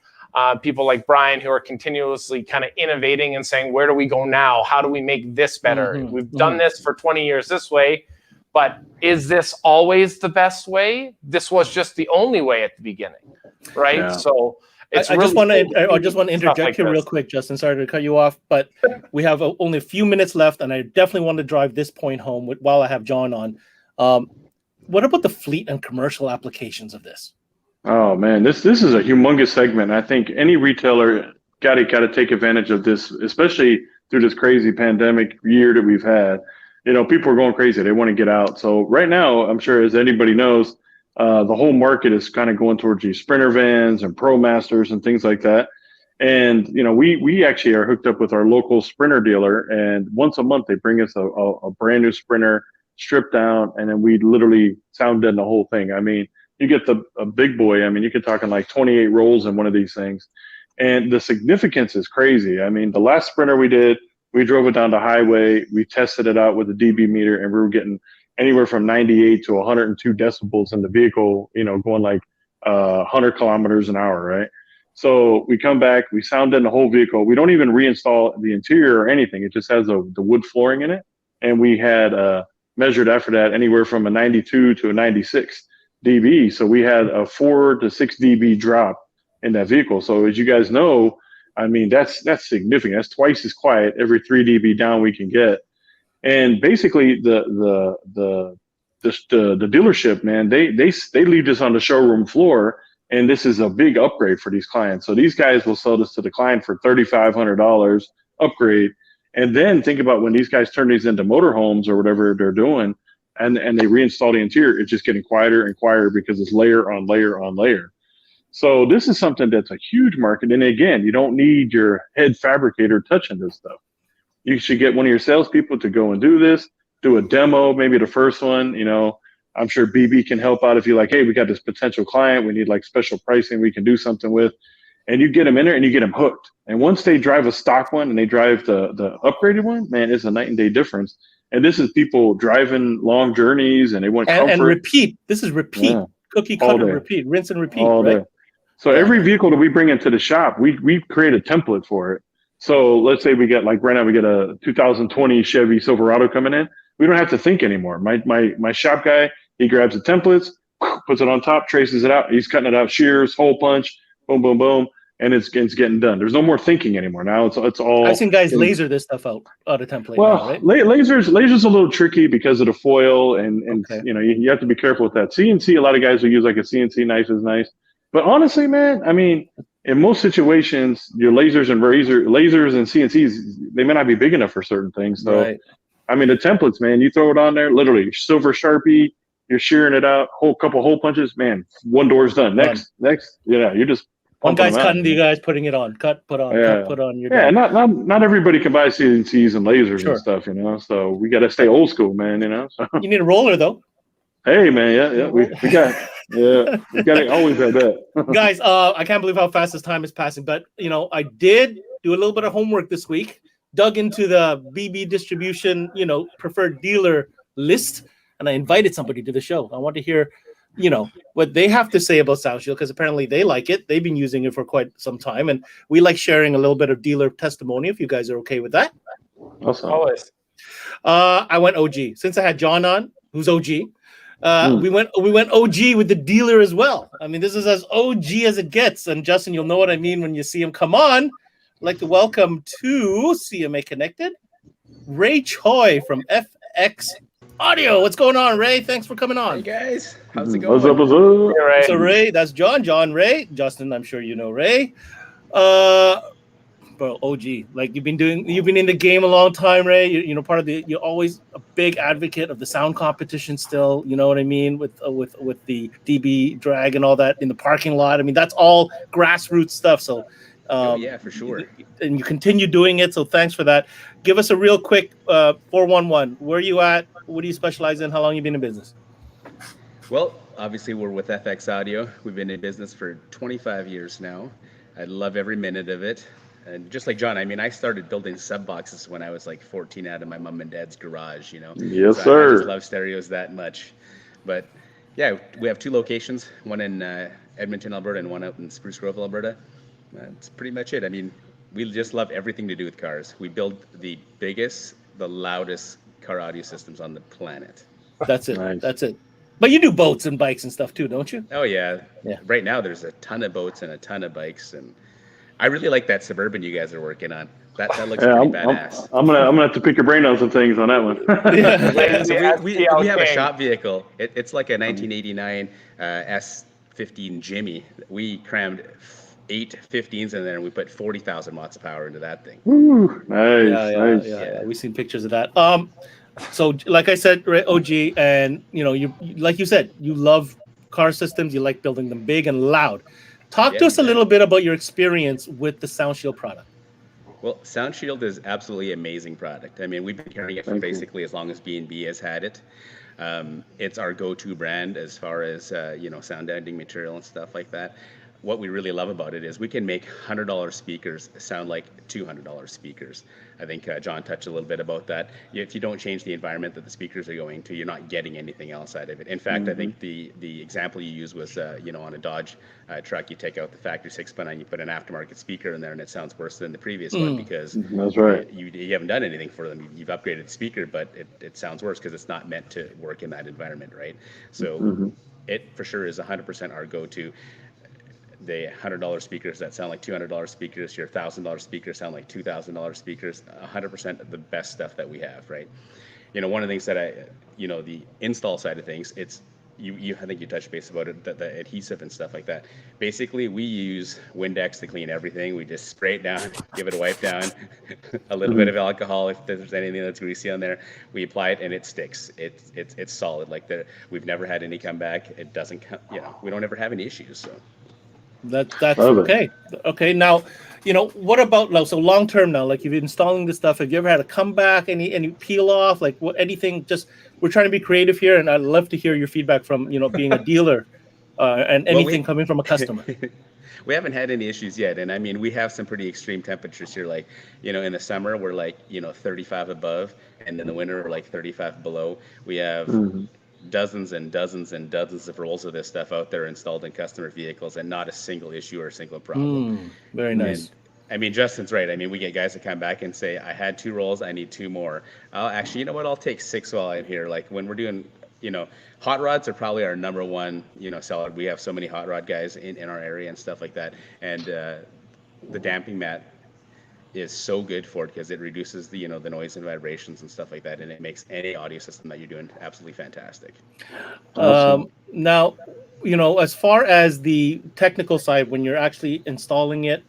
[SPEAKER 3] people like Brian, who are continuously kind of innovating and saying, where do we go now? How do we make this better? We've done this for 20 years this way, but is this always the best way? This was just the only way at the beginning, right? Yeah. So I
[SPEAKER 2] just want to interject here real quick, Justin. Sorry to cut you off, but we have only a few minutes left, and I definitely want to drive this point home while I have John on. What about the fleet and commercial applications of this?
[SPEAKER 4] Oh man, this is a humongous segment. I think any retailer got to take advantage of this, especially through this crazy pandemic year that we've had. People are going crazy. They want to get out. So right now, I'm sure, as anybody knows, the whole market is kind of going towards these Sprinter vans and ProMasters and things like that. And, we actually are hooked up with our local Sprinter dealer, and once a month they bring us a brand new Sprinter stripped down, and then we literally sound deaden the whole thing. I mean, you get a big boy. I mean, you could talking like 28 rolls in one of these things. And the significance is crazy. I mean, the last Sprinter we did, we drove it down the highway. We tested it out with a dB meter, and we were getting anywhere from 98 to 102 decibels in the vehicle, going like 100 kilometers an hour, right? So we come back, we sound in the whole vehicle. We don't even reinstall the interior or anything. It just has the wood flooring in it. And we had measured after that anywhere from a 92 to a 96 dB. So we had a 4 to 6 dB drop in that vehicle. So as you guys know, I mean, that's significant. That's twice as quiet every 3 dB down we can get. And basically the dealership, man, they leave this on the showroom floor, and this is a big upgrade for these clients. So these guys will sell this to the client for $3,500 upgrade. And then think about when these guys turn these into motorhomes or whatever they're doing, and they reinstall the interior, it's just getting quieter and quieter because it's layer on layer on layer. So this is something that's a huge market. And again, you don't need your head fabricator touching this stuff. You should get one of your salespeople to go and do this, do a demo, maybe the first one. I'm sure BB can help out if you're like, hey, we got this potential client, we need like special pricing we can do something with. And you get them in there and you get them hooked. And once they drive a stock one and they drive the upgraded one, man, it's a night and day difference. And this is people driving long journeys and they want comfort.
[SPEAKER 2] And repeat. This is repeat. Yeah. Cookie cutter, repeat, rinse and repeat.
[SPEAKER 4] All
[SPEAKER 2] right?
[SPEAKER 4] Day. So every vehicle that we bring into the shop, we create a template for it. So let's say we get, like right now, we get a 2020 Chevy Silverado coming in. We don't have to think anymore. My shop guy, he grabs the templates, puts it on top, traces it out. He's cutting it out, shears, hole punch, boom, boom, boom. and it's getting done. There's no more thinking anymore. Now it's all.
[SPEAKER 2] I've seen guys
[SPEAKER 4] getting,
[SPEAKER 2] laser this stuff out of template
[SPEAKER 4] well,
[SPEAKER 2] now, right?
[SPEAKER 4] lasers a little tricky because of the foil, and
[SPEAKER 2] Okay.
[SPEAKER 4] you have to be careful with that. CNC, a lot of guys will use like a CNC knife is nice, but honestly, man, I mean, in most situations, your lasers and CNCs, they may not be big enough for certain things. So,
[SPEAKER 2] Right.
[SPEAKER 4] I mean, the templates, man, you throw it on there, literally silver Sharpie, you're shearing it out, couple hole punches, man, one door's done. Next, you're just.
[SPEAKER 2] One guy's
[SPEAKER 4] them out,
[SPEAKER 2] cutting, the guy's putting it on. Cut, put on, cut, put on. You're
[SPEAKER 4] yeah,
[SPEAKER 2] done.
[SPEAKER 4] not everybody can buy CNCs and lasers
[SPEAKER 2] Sure.
[SPEAKER 4] and stuff, So we got to stay old school, man. So.
[SPEAKER 2] You need a roller though.
[SPEAKER 4] Hey, man, we got to always have that.
[SPEAKER 2] Guys, I can't believe how fast this time is passing. But I did do a little bit of homework this week. Dug into the BB distribution, preferred dealer list, and I invited somebody to the show. I want to hear what they have to say about SoundShield, because apparently they like it. They've been using it for quite some time, and we like sharing a little bit of dealer testimony, if you guys are okay with that.
[SPEAKER 4] Awesome.
[SPEAKER 3] Always.
[SPEAKER 2] I went OG. Since I had John on, who's OG, we went OG with the dealer as well. I mean, this is as OG as it gets. And Justin, you'll know what I mean when you see him come on. I'd like to welcome to CMA Connected, Ray Choy from FX Audio. What's going on, Ray? Thanks for coming on.
[SPEAKER 5] Hey guys, how's it going?
[SPEAKER 4] What's up?
[SPEAKER 3] Hey, Ray.
[SPEAKER 2] So Ray, that's John, Ray. Justin, I'm sure you know Ray. Bro, OG. Like you've been in the game a long time, Ray. You're always a big advocate of the sound competition still, you know what I mean, with the DB drag and all that in the parking lot. I mean, that's all grassroots stuff. So
[SPEAKER 5] yeah, for sure.
[SPEAKER 2] And you continue doing it, so thanks for that. Give us a real quick 411. Where are you at? What do you specialize in? How long have you been in business?
[SPEAKER 5] Well, obviously we're with FX Audio. We've been in business for 25 years now. I love every minute of it. And just like John, I mean, I started building sub boxes when I was like 14 out of my mom and dad's garage,
[SPEAKER 4] Yes,
[SPEAKER 5] so
[SPEAKER 4] sir.
[SPEAKER 5] I just love stereos that much. But yeah, we have 2 locations, one in Edmonton, Alberta, and one out in Spruce Grove, Alberta. That's pretty much it. I mean, we just love everything to do with cars. We build the biggest, the loudest car audio systems on the planet.
[SPEAKER 2] That's it.
[SPEAKER 4] Nice.
[SPEAKER 2] That's it. But you do boats and bikes and stuff too, don't you?
[SPEAKER 5] Oh yeah. Right now there's a ton of boats and a ton of bikes, and I really like that Suburban you guys are working on. That looks pretty badass.
[SPEAKER 4] I'm gonna have to pick your brain on some things on that one.
[SPEAKER 5] So we have a shop vehicle. It's like a 1989 S15 Jimmy. We crammed 8 15s in there, and we put 40,000 watts of power into that thing.
[SPEAKER 4] Woo, nice.
[SPEAKER 2] Yeah. We've seen pictures of that. So like I said, OG, and you like you said, you love car systems. You like building them big and loud. Talk to us a little bit about your experience with the SoundShield product.
[SPEAKER 5] Well, SoundShield is absolutely amazing product. I mean, we've been carrying it for basically as long as B&B has had it. It's our go-to brand as far as sound editing material and stuff like that. What we really love about it is we can make $100 speakers sound like $200 speakers. I think John touched a little bit about that. If you don't change the environment that the speakers are going to, you're not getting anything else out of it. In fact, I think the example you used was, on a Dodge truck, you take out the factory 6-pin and you put an aftermarket speaker in there, and it sounds worse than the previous one because
[SPEAKER 4] that's right.
[SPEAKER 5] You haven't done anything for them. You've upgraded the speaker, but it sounds worse because it's not meant to work in that environment, right? So it for sure is 100% our go-to. The $100 speakers that sound like $200 speakers, your $1,000 speakers sound like $2,000 speakers, 100% of the best stuff that we have, right? One of the things that the install side of things, it's, I think you touched base about it, the adhesive and stuff like that. Basically, we use Windex to clean everything. We just spray it down, give it a wipe down, a little bit of alcohol if there's anything that's greasy on there. We apply it and it sticks. It's solid. Like we've never had any comeback. It doesn't, we don't ever have any issues. So.
[SPEAKER 2] That's okay. Okay, now, what about so long term now? Like you've been installing this stuff. Have you ever had a comeback? Any peel off? Like anything? Just we're trying to be creative here, and I'd love to hear your feedback from being a dealer, and anything coming from a customer.
[SPEAKER 5] We haven't had any issues yet, and I mean we have some pretty extreme temperatures here. Like in the summer we're like 35 above, and in the winter we're like 35 below. We have. Dozens and dozens and dozens of rolls of this stuff out there installed in customer vehicles, and not a single issue or a single problem.
[SPEAKER 2] Very nice.
[SPEAKER 5] And, I mean, Justin's right. I mean, we get guys that come back and say, I had 2 rolls, I need 2 more. Actually, you know what? I'll take 6 while I'm here. Like when we're doing, hot rods are probably our number one, seller. We have so many hot rod guys in our area and stuff like that. And the damping mat is so good for it because it reduces the the noise and vibrations and stuff like that, and it makes any audio system that you're doing absolutely fantastic.
[SPEAKER 2] Now, as far as the technical side, when you're actually installing it,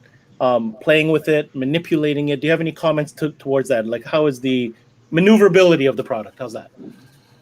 [SPEAKER 2] playing with it, manipulating it, do you have any comments towards that? Like, how is the maneuverability of the product? How's that?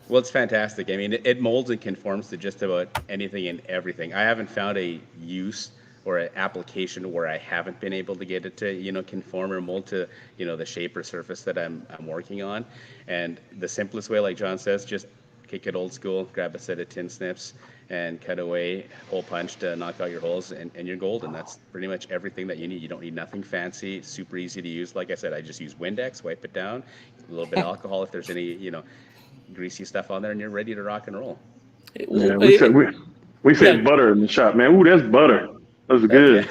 [SPEAKER 5] Well, it's fantastic. I mean, it molds and conforms to just about anything and everything. I haven't found a use or an application where I haven't been able to get it to, conform or mold to, the shape or surface that I'm working on. And the simplest way, like John says, just kick it old school, grab a set of tin snips and cut away, hole punch to knock out your holes, and you're golden. That's pretty much everything that you need. You don't need nothing fancy. It's super easy to use. Like I said, I just use Windex, wipe it down, a little bit of alcohol if there's any, greasy stuff on there, and you're ready to rock and roll.
[SPEAKER 4] Yeah, we said butter in the shop, man. Ooh, that's butter. That's good.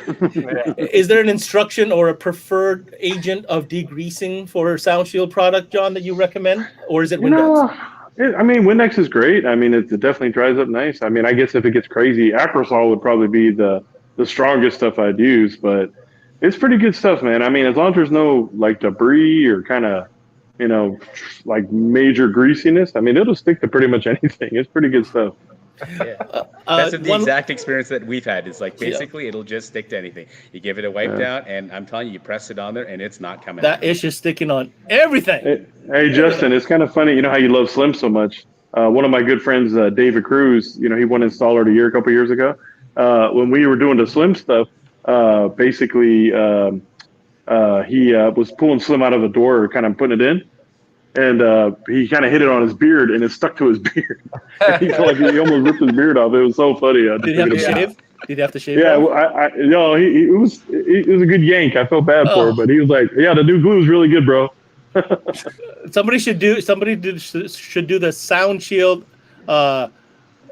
[SPEAKER 2] Is there an instruction or a preferred agent of degreasing for SoundShield product, John, that you recommend, or is it Windex?
[SPEAKER 4] Windex is great. I mean, it definitely dries up nice. I mean, I guess if it gets crazy, Acrosol would probably be the strongest stuff I'd use, but it's pretty good stuff, man. I mean, as long as there's no like debris or kind of, like major greasiness, I mean, it'll stick to pretty much anything. It's pretty good stuff.
[SPEAKER 5] Yeah. That's the exact experience that we've had. It's like basically it'll just stick to anything. You give it a wipe down, and I'm telling you, you press it on there, and it's not coming out.
[SPEAKER 2] That ish is sticking on everything.
[SPEAKER 4] Hey, Justin, it's kind of funny. You know how you love Slim so much. One of my good friends, David Cruz, he won Installer of the Year a couple years ago. When we were doing the Slim stuff, basically he was pulling Slim out of the door, kind of putting it in. And he kind of hit it on his beard, and it stuck to his beard. He felt like he almost ripped his beard off. It was so funny.
[SPEAKER 2] Did he have to shave? Did he have to shave?
[SPEAKER 4] Yeah, well, it was a good yank. I felt bad for him, but he was like, "Yeah, the new glue is really good, bro."
[SPEAKER 2] Somebody should do the SoundShield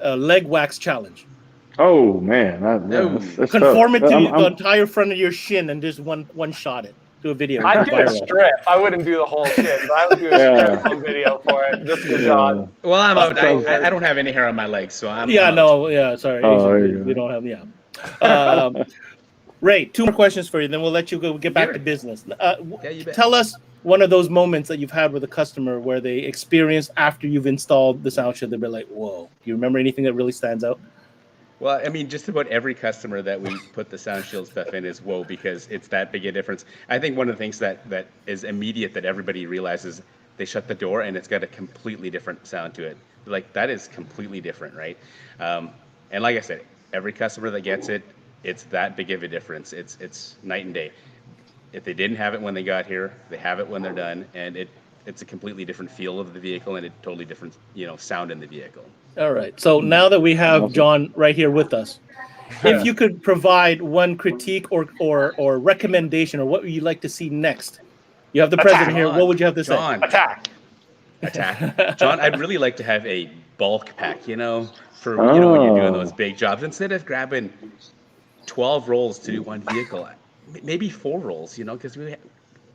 [SPEAKER 2] leg wax challenge.
[SPEAKER 4] Oh man, that's
[SPEAKER 2] conform
[SPEAKER 4] tough.
[SPEAKER 2] it to the entire front of your shin and just one shot it. Do a video.
[SPEAKER 3] I'd do a strip. I wouldn't do the whole shit, but I would do a strip video for it, just for John.
[SPEAKER 5] Well, I'm out. I don't have any hair on my legs, so I'm.
[SPEAKER 2] Yeah,
[SPEAKER 5] I'm
[SPEAKER 2] no, yeah, sorry.
[SPEAKER 4] Oh,
[SPEAKER 2] we don't have. Yeah. Ray, 2 more questions for you, then we'll let you go get back to business. Tell us one of those moments that you've had with a customer where they experienced after you've installed the SoundShield, they've been like, "Whoa!" Do you remember anything that really stands out?
[SPEAKER 5] Well, I mean, just about every customer that we put the SoundShield stuff in is whoa, because it's that big a difference. I think one of the things that is immediate that everybody realizes, they shut the door and it's got a completely different sound to it. Like, that is completely different, right? And like I said, every customer that gets it, it's that big of a difference. It's night and day. If they didn't have it when they got here, they have it when they're done, and it's a completely different feel of the vehicle and a totally different, sound in the vehicle.
[SPEAKER 2] All right. So now that we have John right here with us, if you could provide one critique or recommendation, or what would you like to see next? You have the president here. What would you have to say?
[SPEAKER 5] John. Attack. John, I'd really like to have a bulk pack, for when you're doing those big jobs. Instead of grabbing 12 rolls to do one vehicle, maybe 4 rolls, because we have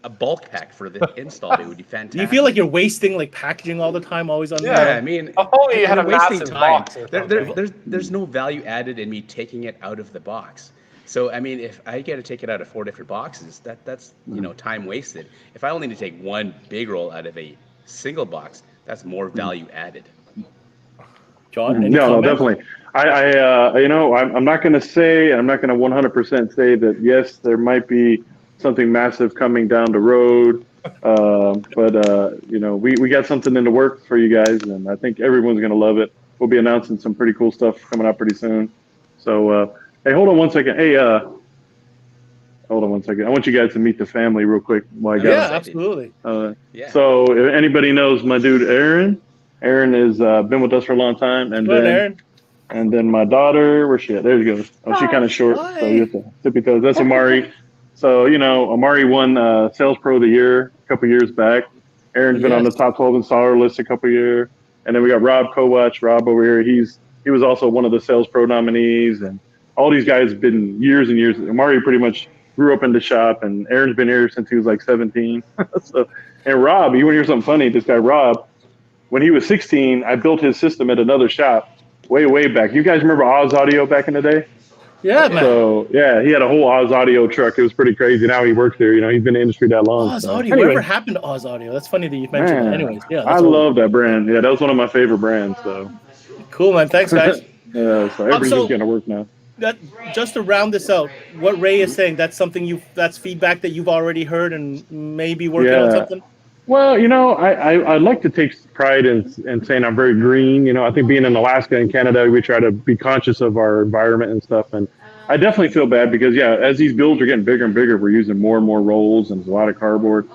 [SPEAKER 5] a bulk pack for the install. It would be fantastic.
[SPEAKER 2] Do you feel like you're wasting packaging all the time, always on?
[SPEAKER 5] Yeah, I mean,
[SPEAKER 3] you had a massive box.
[SPEAKER 5] There's no value added in me taking it out of the box. So I mean, if I get to take it out of 4 different boxes, that's time wasted. If I only need to take one big roll out of a single box, that's more value added.
[SPEAKER 2] John,
[SPEAKER 4] no, definitely. I'm not going to say, I'm not going to 100% say that yes, there might be something massive coming down the road, but we got something in the works for you guys, and I think everyone's going to love it. We'll be announcing some pretty cool stuff coming out pretty soon. So, hey, hold on one second. Hey, hold on one second. I want you guys to meet the family real quick.
[SPEAKER 2] Absolutely.
[SPEAKER 4] So, if anybody knows my dude Aaron has been with us for a long time, and then my daughter, where's she at? There you go. Oh, she's kind of short, so you have to tippy toes. That's Amari. So, Amari won Sales Pro of the Year a couple years back. Aaron's been on the top 12 installer list a couple years. And then we got Rob Kowach. Rob over here, he was also one of the Sales Pro nominees. And all these guys have been years and years. Amari pretty much grew up in the shop, and Aaron's been here since he was like 17. And Rob, you want to hear something funny? This guy, Rob, when he was 16, I built his system at another shop way, way back. You guys remember Oz Audio back in the day?
[SPEAKER 2] Yeah, man.
[SPEAKER 4] So yeah, he had a whole Oz Audio truck. It was pretty crazy. Now he works there. You know, he's been in the industry that long.
[SPEAKER 2] Oz
[SPEAKER 4] So.
[SPEAKER 2] Audio.
[SPEAKER 4] Anyway,
[SPEAKER 2] Whatever happened to Oz Audio? That's funny that you mentioned that.
[SPEAKER 4] man,
[SPEAKER 2] Anyways, yeah,
[SPEAKER 4] I
[SPEAKER 2] that's old.
[SPEAKER 4] love that brand. Yeah, that was one of my favorite brands. So
[SPEAKER 2] Cool, man. Thanks, guys.
[SPEAKER 4] yeah, so everybody's just getting to work now.
[SPEAKER 2] That just to round this out, what Ray is saying, that's something that's feedback that you've already heard and maybe working on something.
[SPEAKER 4] Well, you know, I like to take pride in saying I'm very green. You know, I think being in Alaska and Canada, we try to be conscious of our environment and stuff. And I definitely feel bad because, yeah, as these builds are getting bigger and bigger, we're using more and more rolls and there's a lot of cardboard.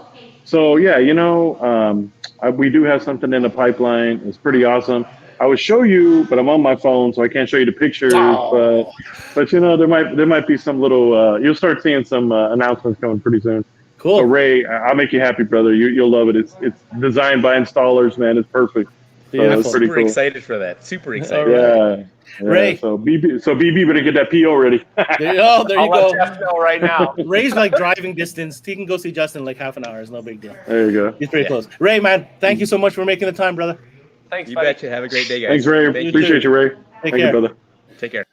[SPEAKER 4] So, yeah, you know, we do have something in the pipeline. It's pretty awesome. I would show you, but I'm on my phone, so I can't show you the pictures.
[SPEAKER 2] Oh.
[SPEAKER 4] But you know, there might be some little. You'll start seeing some announcements coming pretty soon.
[SPEAKER 2] Cool.
[SPEAKER 4] So Ray, I'll make you happy, brother. You'll love it. It's designed by installers, man. It's perfect. So it's pretty
[SPEAKER 5] Super
[SPEAKER 4] cool.
[SPEAKER 5] excited for that. Super excited.
[SPEAKER 4] Yeah.
[SPEAKER 2] Ray.
[SPEAKER 4] So BB better get that PO ready.
[SPEAKER 2] There you go.
[SPEAKER 3] I'll let Jeff know right now.
[SPEAKER 2] Ray's like driving distance. He can go see Justin in like half an hour. It's no big deal.
[SPEAKER 4] There you go.
[SPEAKER 2] He's pretty close. Ray, man, thank you so much for making the time, brother.
[SPEAKER 3] Thanks,
[SPEAKER 5] You
[SPEAKER 3] buddy.
[SPEAKER 5] betcha. Have a great day, guys.
[SPEAKER 4] Thanks, Ray. Appreciate you, Ray.
[SPEAKER 2] Take
[SPEAKER 4] Thank
[SPEAKER 2] care.
[SPEAKER 4] you, brother.
[SPEAKER 5] Take care.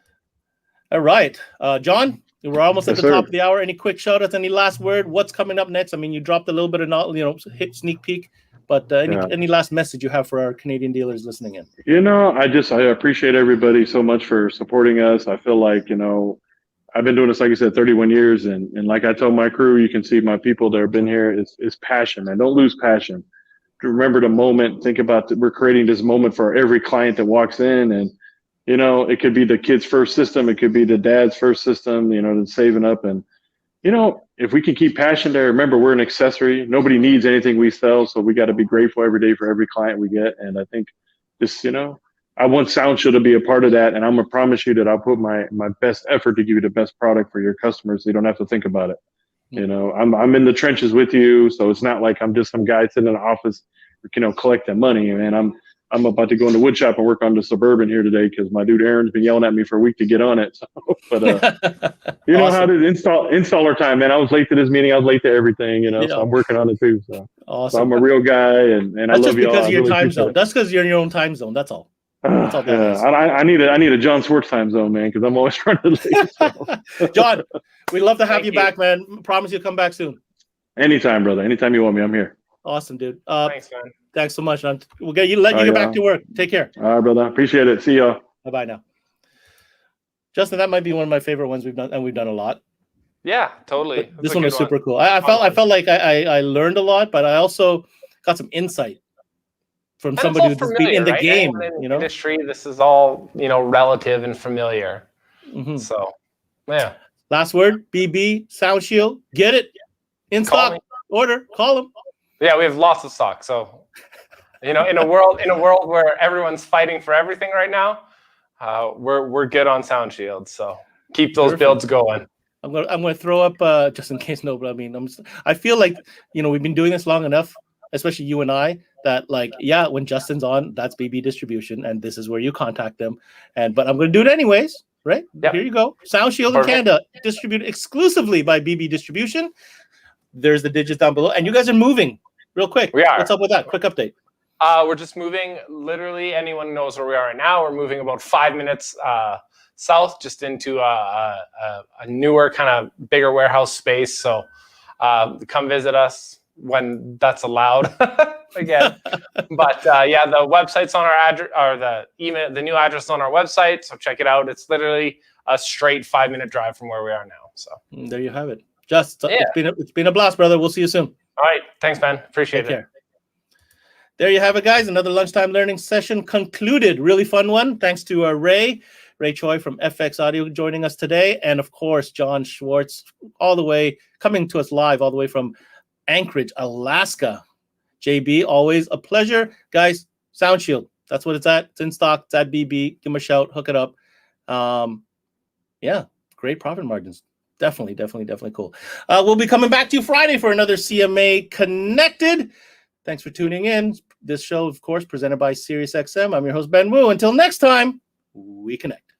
[SPEAKER 2] All right. John, we're almost at
[SPEAKER 4] Yes,
[SPEAKER 2] the top
[SPEAKER 4] sir.
[SPEAKER 2] of the hour. Any quick shout outs? Any last word? What's coming up next? I mean, you dropped a little bit of, hit sneak peek, but any last message you have for our Canadian dealers listening in?
[SPEAKER 4] You know, I appreciate everybody so much for supporting us. I feel like, you know, I've been doing this, like I said, 31 years. And like I told my crew, you can see my people that have been here, it's passion, man. Don't lose passion. Remember the moment. Think about we're creating this moment for every client that walks in. And, you know, it could be the kid's first system. It could be the dad's first system, you know, that's saving up. And, you know, if we can keep passion there, remember, we're an accessory. Nobody needs anything we sell. So we got to be grateful every day for every client we get. And I think this, you know, I want SoundShield to be a part of that. And I'm going to promise you that I'll put my best effort to give you the best product for your customers. So you don't have to think about it. You know, I'm in the trenches with you. So it's not like I'm just some guy sitting in an office, you know, collecting money. Man, I'm about to go in the wood shop and work on the Suburban here today because my dude Aaron's been yelling at me for a week to get on it. So, but you know how to installer time, man. I was late to this meeting. I was late to everything, you know. So I'm working on it too. So,
[SPEAKER 2] awesome.
[SPEAKER 4] So I'm a real guy, and I love you all.
[SPEAKER 2] That's just because of your time zone. That's because you're in your own time zone. That's all. That's all that is.
[SPEAKER 4] I need a John Schwartz time zone, man, because I'm always running late. So.
[SPEAKER 2] John, we'd love to have you back, man. Promise you'll come back soon.
[SPEAKER 4] Anytime, brother. Anytime you want me, I'm here.
[SPEAKER 2] Awesome, dude.
[SPEAKER 3] Thanks, man.
[SPEAKER 2] Thanks so much. We'll get back to work. Take care.
[SPEAKER 4] All right, brother. Appreciate it. See y'all.
[SPEAKER 2] Bye now. Justin, that might be one of my favorite ones we've done, and we've done a lot.
[SPEAKER 3] Yeah, totally.
[SPEAKER 2] This one was super cool. I felt like I learned a lot, but I also got some insight from somebody who's been in the game.
[SPEAKER 3] In the industry, this is all, you know, relative and familiar.
[SPEAKER 2] Mm-hmm.
[SPEAKER 3] So, yeah.
[SPEAKER 2] Last word, BB, SoundShield, get it in stock. Order, call them.
[SPEAKER 3] Yeah, we have lots of stock. So, you know, in a world where everyone's fighting for everything right now, we're good on SoundShield. So keep those builds going.
[SPEAKER 2] I'm gonna throw up just in case no, but I mean, I feel like, you know, we've been doing this long enough, especially you and I, that like, yeah, when Justin's on, that's BB Distribution, and this is where you contact them. But I'm gonna do it anyways, right? Yep. Here you go. SoundShield in Canada, distributed exclusively by BB Distribution. There's the digits down below, and you guys are moving real quick. We are. What's up with that? Quick update.
[SPEAKER 3] We're just moving. Literally, anyone knows where we are right now. We're moving about 5 minutes south, just into a newer, kind of bigger warehouse space. So come visit us when that's allowed again. But yeah, the website's on our address, or the email, the new address is on our website. So check it out. It's literally a straight 5-minute drive from where we are now. So
[SPEAKER 2] there you have it. It's been a blast, brother. We'll see you soon.
[SPEAKER 3] All right. Thanks, man. Appreciate it.
[SPEAKER 2] There you have it, guys. Another lunchtime learning session concluded. Really fun one. Thanks to Ray Choy from FX Audio joining us today. And of course, John Schwartz, coming to us live all the way from Anchorage, Alaska. JB, always a pleasure. Guys, SoundShield, that's what it's at. It's in stock. It's at BB. Give them a shout. Hook it up. Yeah, great profit margins. Definitely cool. We'll be coming back to you Friday for another CMA Connected. Thanks for tuning in. This show, of course, presented by SiriusXM. I'm your host, Ben Wu. Until next time, we connect.